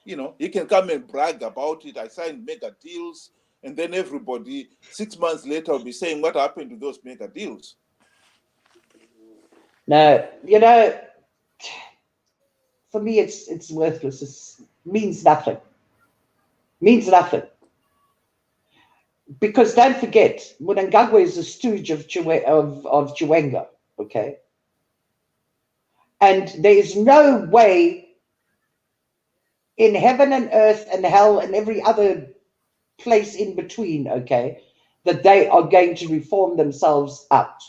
You know, he can come and brag about it. I signed mega deals, and then everybody 6 months later will be saying, what happened to those mega deals? No, you know, for me, it's worthless. It means nothing. Means nothing. Because don't forget, Mnangagwa is a stooge of Chiwenga, okay? And there is no way in heaven and earth and hell and every other place in between, okay, that they are going to reform themselves out.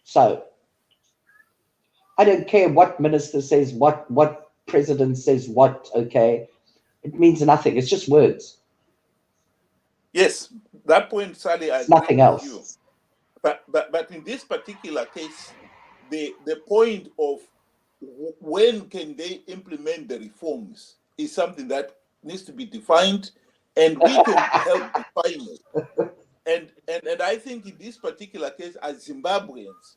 So I don't care what minister says what president says what, okay? It means nothing. It's just words. Yes, that point, Sally, I agree nothing with else. you. But in this particular case, the point of when can they implement the reforms is something that needs to be defined, and we can help define it. And I think in this particular case, as Zimbabweans,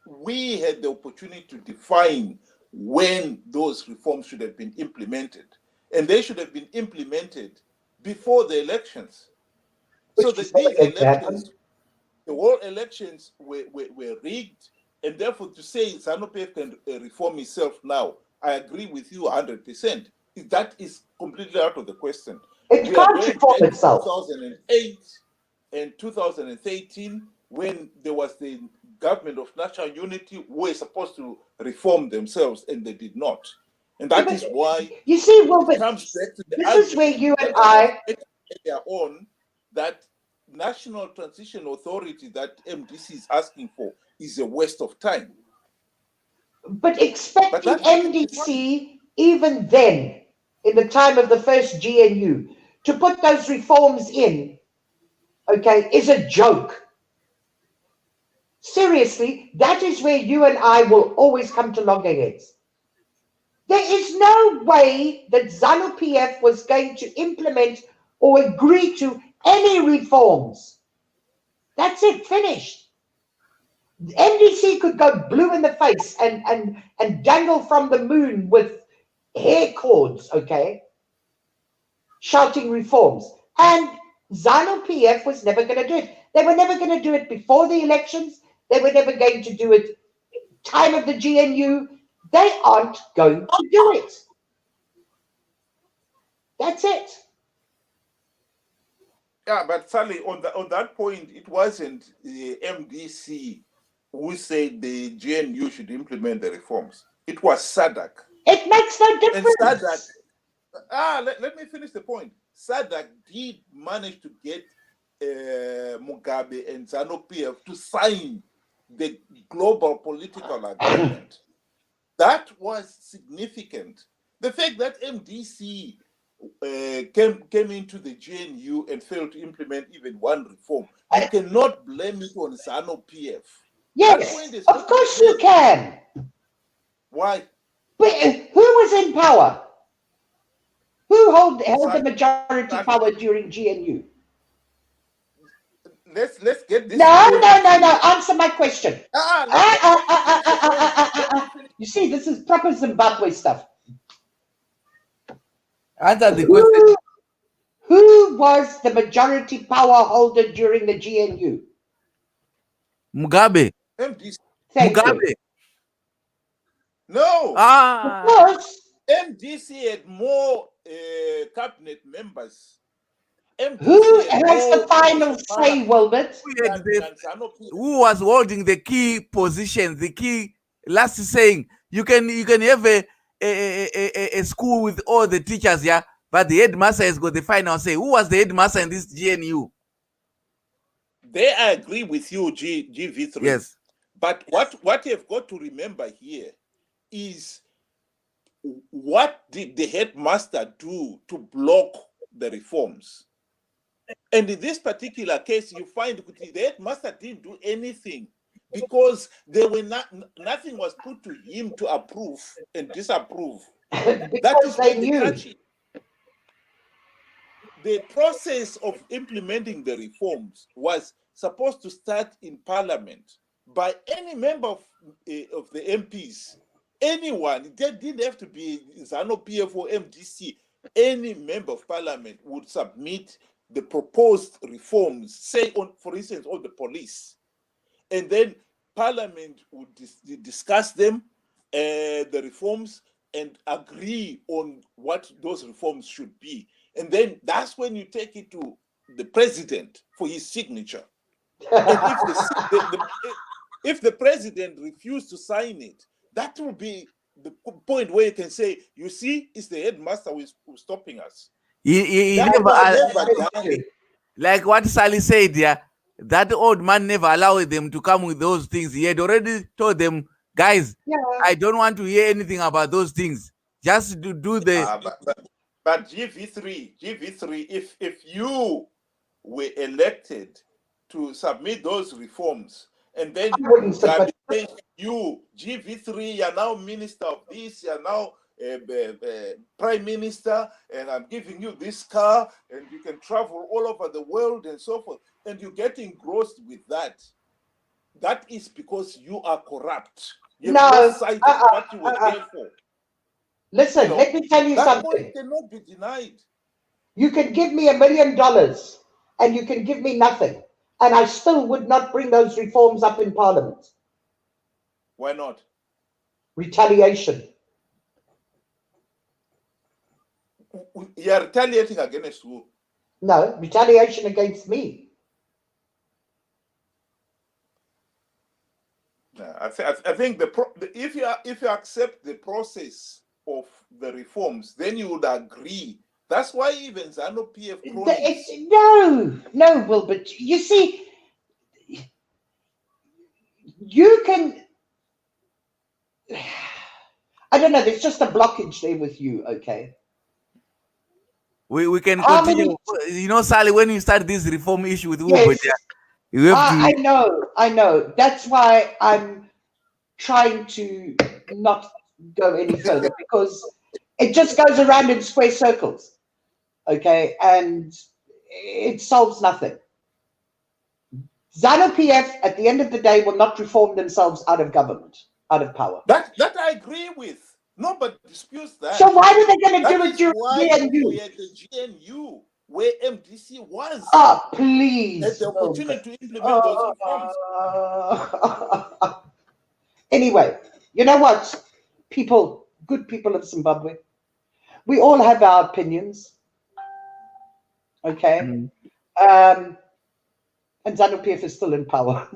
we had the opportunity to define when those reforms should have been implemented. And they should have been implemented before the elections. So that these elections, the whole elections were rigged, and therefore to say ZANU-PF can reform itself now, I agree with you 100%. That is completely out of the question. It can't reform itself. 2008 and 2013, when there was the government of national unity, were supposed to reform themselves, and they did not. And that is why you see, well, it comes back to the this is where you and I their own, that National Transition Authority that MDC is asking for is a waste of time. But expecting MDC, even then, in the time of the first GNU, to put those reforms in, okay, is a joke. Seriously, that is where you and I will always come to loggerheads. There is no way that ZANU-PF was going to implement or agree to any reforms. That's it, finished. MDC could go blue in the face and dangle from the moon with hair cords, okay, shouting reforms. And ZANU-PF was never going to do it. They were never going to do it before the elections. They were never going to do it time of the GNU. They aren't going to do it. That's it. Yeah, but Sally, on that point, it wasn't the MDC who said the GNU should implement the reforms. It was SADC. It makes no difference. And SADC, let me finish the point. SADC did manage to get Mugabe and ZANU-PF to sign the global political agreement. That was significant. The fact that MDC came into the GNU and failed to implement even one reform, you cannot blame it on ZANU-PF. Yes, of course you can. Why? But who was in power? Who held the majority power during GNU? Let's get this. No. Answer my question. You see, this is proper Zimbabwe stuff. Answer the question. Who was the majority power holder during the GNU? Mugabe. MDC. Mugabe. No. Of course. MDC had more cabinet members. Who has the final say, Wilbert? Who was holding the key positions, the key last saying? You can have a school with all the teachers, yeah, but the headmaster has got the final say. Who was the headmaster in this GNU? I agree with you, GV3. Yes. But what you've got to remember here is, what did the headmaster do to block the reforms? And in this particular case, you find the headmaster didn't do anything, because there were nothing was put to him to approve and disapprove. That is they knew. The process of implementing the reforms was supposed to start in Parliament by any member of the MPs. Anyone, they didn't have to be ZANU-PF or MDC. Any member of Parliament would submit the proposed reforms, say, for instance, on the police. And then Parliament would discuss them, the reforms, and agree on what those reforms should be. And then that's when you take it to the president for his signature. And if the president refused to sign it, that will be the point where you can say, you see, it's the headmaster who's stopping us. He never like what Sally said, yeah, that old man never allowed them to come with those things. He had already told them, guys, I don't want to hear anything about those things. Just to do the... But GV3, if you were elected to submit those reforms, and then you, GV3, you're now minister of this, you're now prime minister, and I'm giving you this car, and you can travel all over the world and so forth, and you get engrossed with that. That is because you are corrupt. You have No, lost sight of what you were there for. Listen, let me tell you that something. point cannot be denied. You can give me $1 million and you can give me nothing, and I still would not bring those reforms up in Parliament. Why not? Retaliation. You are retaliating against who? No, retaliation against me. I think if you accept the process of the reforms, then you would agree. That's why even ZANU-PF cronies. No, Wilbert. You see, you can. I don't know. There's just a blockage there with you. Okay. We can How continue. many? You know, Sally, when you start this reform issue with Yes. Wilbert, you have to. I know. That's why I'm trying to not go any further, because it just goes around in square circles. Okay, and it solves nothing. ZANU-PF, at the end of the day, will not reform themselves out of government, out of power. That I agree with. Nobody disputes that. So why are they going to do That it is during why GNU? we had the GNU, where MDC was. Oh, please. Had the opportunity to implement those reforms. Anyway, you know what? People, good people of Zimbabwe, we all have our opinions. Okay? And ZANU-PF is still in power.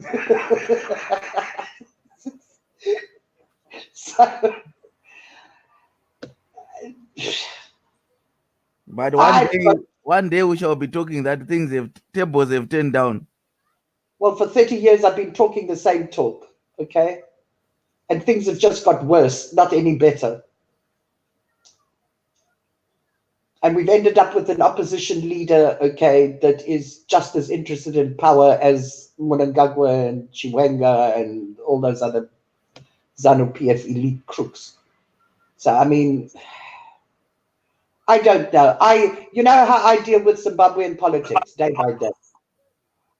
So, But one day we shall be talking that tables have turned down. Well, for 30 years I've been talking the same talk, okay? And things have just got worse, not any better. And we've ended up with an opposition leader, okay, that is just as interested in power as Mnangagwa and Chiwenga and all those other ZANU-PF elite crooks. So, I mean, I don't know. You know how I deal with Zimbabwean politics day by day.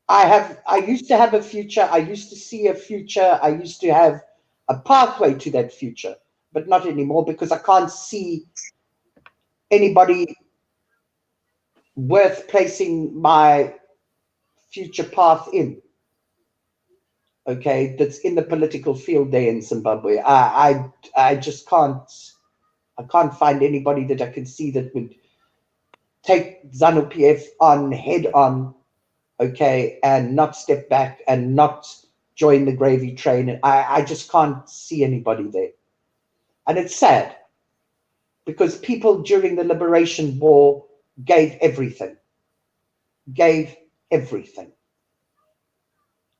I used to have a future. I used to see a future. I used to have a pathway to that future, but not anymore, because I can't see anybody worth placing my future path in. Okay, that's in the political field there in Zimbabwe. I just can't. I can't find anybody that I can see that would take ZANU-PF on head on, okay, and not step back and not join the gravy train. I just can't see anybody there. And it's sad, because people during the Liberation War gave everything.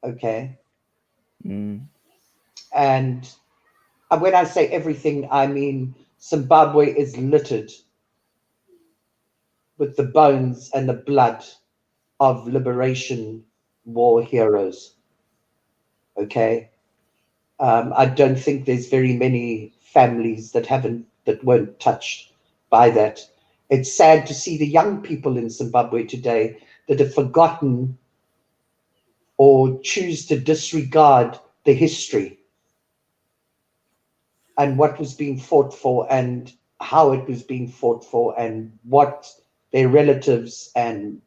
Okay. And when I say everything, I mean Zimbabwe is littered with the bones and the blood of Liberation War heroes. Okay. I don't think there's very many families that weren't touched by that. It's sad to see the young people in Zimbabwe today that have forgotten or choose to disregard the history and what was being fought for and how it was being fought for and what their relatives and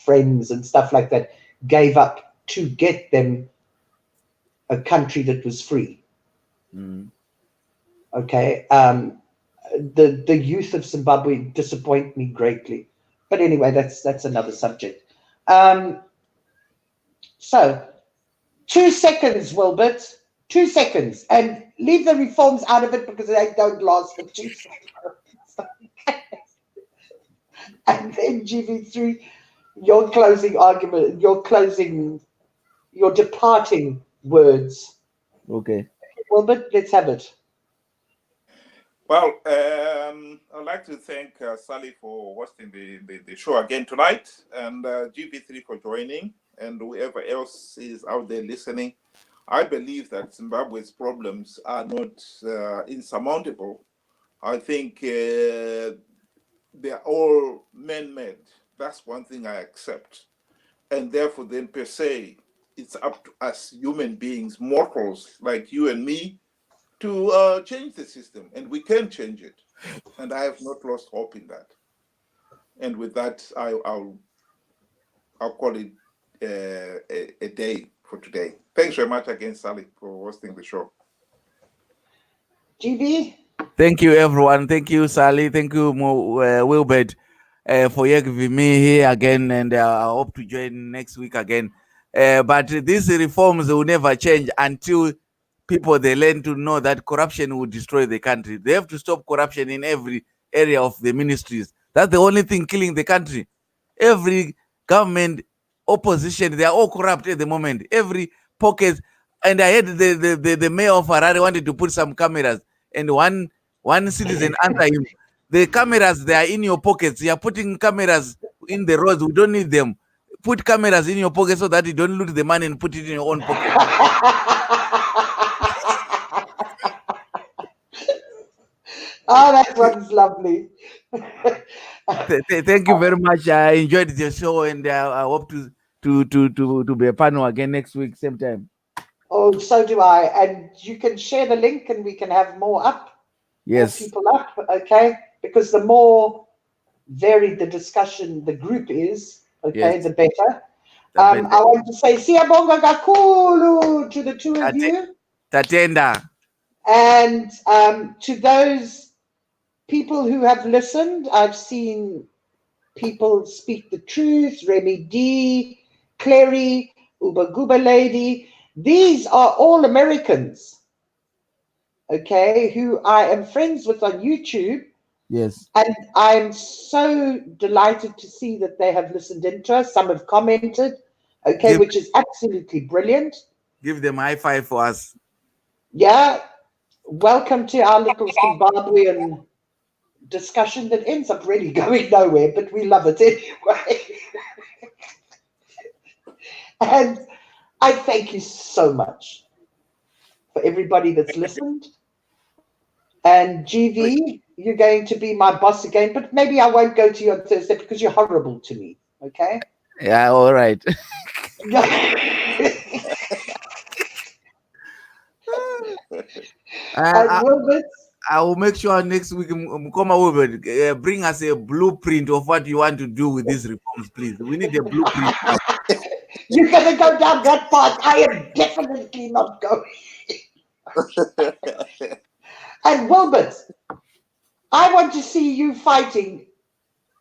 friends and stuff like that gave up to get them a country that was free. Okay. The youth of Zimbabwe disappoint me greatly. But anyway, that's another subject. So 2 seconds, Wilbert. 2 seconds. And leave the reforms out of it, because they don't last for 2 seconds. And then GV3, your closing argument, your departing words. Okay. Wilbert, let's have it. Well, I'd like to thank Sally for hosting the show again tonight, and GV3 for joining, and whoever else is out there listening. I believe that Zimbabwe's problems are not insurmountable, I think they're all man-made. That's one thing I accept. And therefore, then per se, it's up to us human beings, mortals like you and me, to change the system. And we can change it. And I have not lost hope in that. And with that, I'll call it a day for today. Thanks very much again, Sally, for hosting the show. GB? Thank you, everyone. Thank you, Sally. Thank you, Wilbert, for giving me here again, and I hope to join next week again. But these reforms will never change until people they learn to know that corruption will destroy the country. They have to stop corruption in every area of the ministries. That's the only thing killing the country. Every government, opposition, they are all corrupt at the moment. Every pocket. And I heard the mayor of Harare wanted to put some cameras, and one citizen answered him, the cameras, they are in your pockets. You are putting cameras in the roads. We don't need them. Put cameras in your pocket so that you don't loot the money and put it in your own pocket. Oh, that one's lovely. Thank you very much. I enjoyed the show, and I hope to be a panel again next week, same time. Oh, so do I. And you can share the link and we can have more up. Yes. More people up, okay? Because the more varied the discussion, the group is, okay, Yes. the better. I want to say siyabonga kakhulu to the two of you. Tatenda. And to those people who have listened, I've seen people speak the truth, Remy D, Clary, Uba Guba Lady. These are all Americans, okay, who I am friends with on YouTube. Yes. And I'm so delighted to see that they have listened into us. Some have commented, okay, which is absolutely brilliant. Give them a high five for us. Yeah. Welcome to our little Zimbabwean discussion that ends up really going nowhere, but we love it anyway. And I thank you so much for everybody that's listened. And GV, you're going to be my boss again, but maybe I won't go to you on Thursday because you're horrible to me, okay? Yeah, all right. I will make sure next week, Mkoma will bring us a blueprint of what you want to do with these reforms, please. We need a blueprint now. You're going to go down that path. I am definitely not going. And Wilbert, I want to see you fighting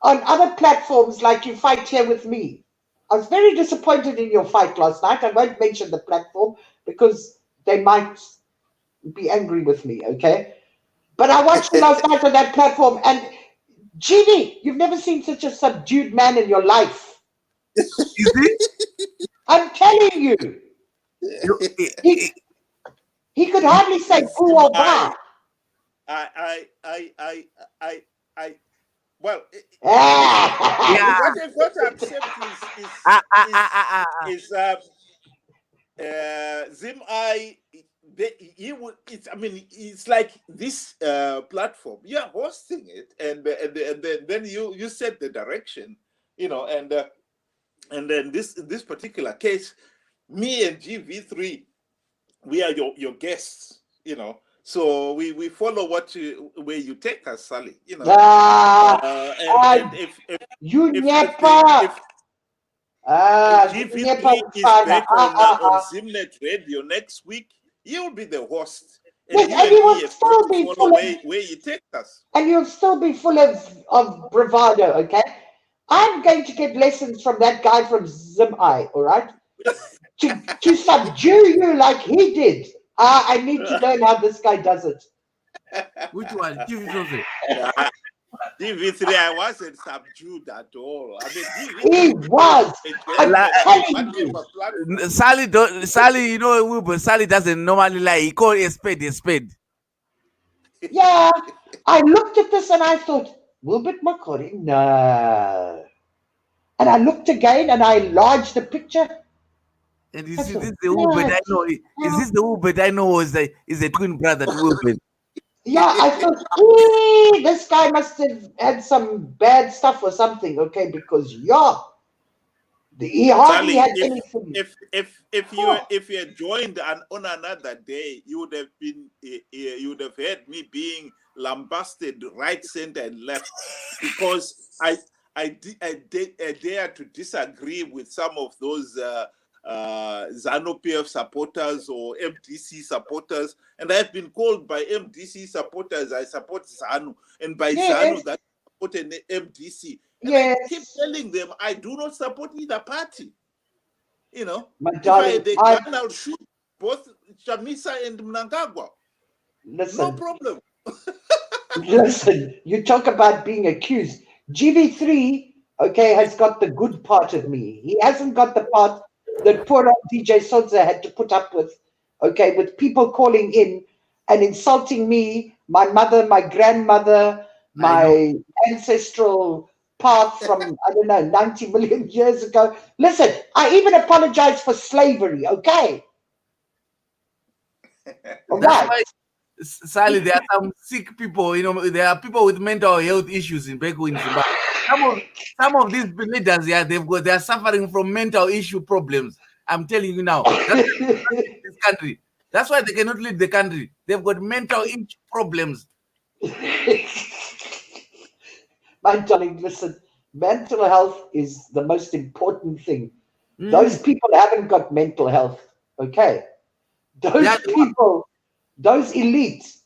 on other platforms like you fight here with me. I was very disappointed in your fight last night. I won't mention the platform because they might be angry with me, okay? But I watched you last night on that platform, and Genie, you've never seen such a subdued man in your life. You see? I'm telling you. He could hardly say boo or bah. Well, yeah. What they've got to accept is Zim it's like this platform. You are hosting it, and then you set the direction, and then this particular case, me and GV3, we are your guests, So we follow where you take us, Sally. And if GV3 is back on Zimnet Radio next week, you'll be the host. And yes, you will still be full where you take us. And you'll still be full of bravado, okay? I'm going to get lessons from that guy from Zimbabwe, all right? to subdue you like he did. I need to learn how this guy does it. Which one? GV3, I wasn't subdued at all. I mean, he was. I'm telling you. Sally, but Sally doesn't normally lie. He called a spade a spade. Yeah, I looked at this and I thought, Wilbert Makori, no. And I looked again and I enlarged the picture. And you see, this is the Wilbert I know. Is this the Wilbert I know is a twin brother to Wilbert? Yeah, I thought, "Ooh, this guy must have had some bad stuff or something, okay, because he hardly Charlie, had anything. Oh, if you had joined on another day, you would have been you would have heard me being lambasted right, center, and left because I dare to disagree with some of those ZANU PF supporters or MDC supporters, and I've been called by MDC supporters I support ZANU, and by yes, ZANU that I support an MDC. And I keep yes, telling them I do not support either party. You know, my if I darling. had a gun, I would shoot both Chamisa and Mnangagwa. No Listen, problem. listen. You talk about being accused. GV3, okay, has got the good part of me. He hasn't got the part that poor old DJ Sodza had to put up with, okay, with people calling in and insulting me, my mother, my grandmother, I know. my ancestral path from, I don't know, 90 million years ago. Listen, I even apologize for slavery, okay? All That's right. why, Sally, there are some sick people. There are people with mental health issues in Beko in Zimbabwe. Some of these leaders, yeah, they are suffering from mental issue problems. I'm telling you now. That's why they cannot lead this country. That's why they cannot lead the country. They've got mental issue problems. My darling, listen, mental health is the most important thing. Those Mm. people haven't got mental health, okay? They Those are the one. people, those elites,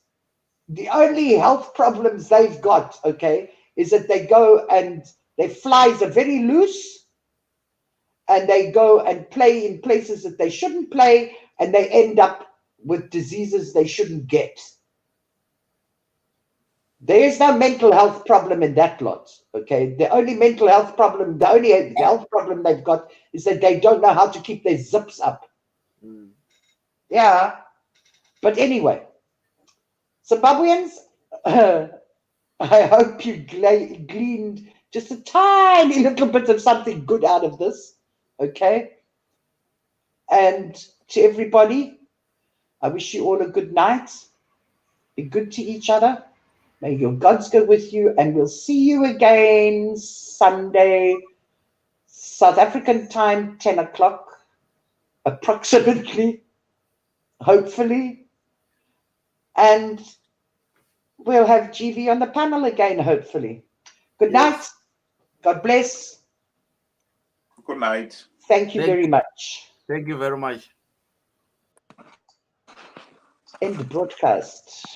the only health problems they've got, okay, is that they go and their flies are very loose and they go and play in places that they shouldn't play and they end up with diseases they shouldn't get. There is no mental health problem in that lot. Okay. The only mental health problem, the only health problem they've got is that they don't know how to keep their zips up. Mm. Yeah. But anyway, Zimbabweans, I hope you gleaned just a tiny little bit of something good out of this. Okay. And to everybody, I wish you all a good night. Be good to each other. May your gods go with you, and we'll see you again Sunday, South African time, 10 o'clock, approximately, hopefully. And we'll have GV on the panel again, hopefully. Good night. Yes. God bless. Good night. Thank you very much. Thank you very much. End broadcast.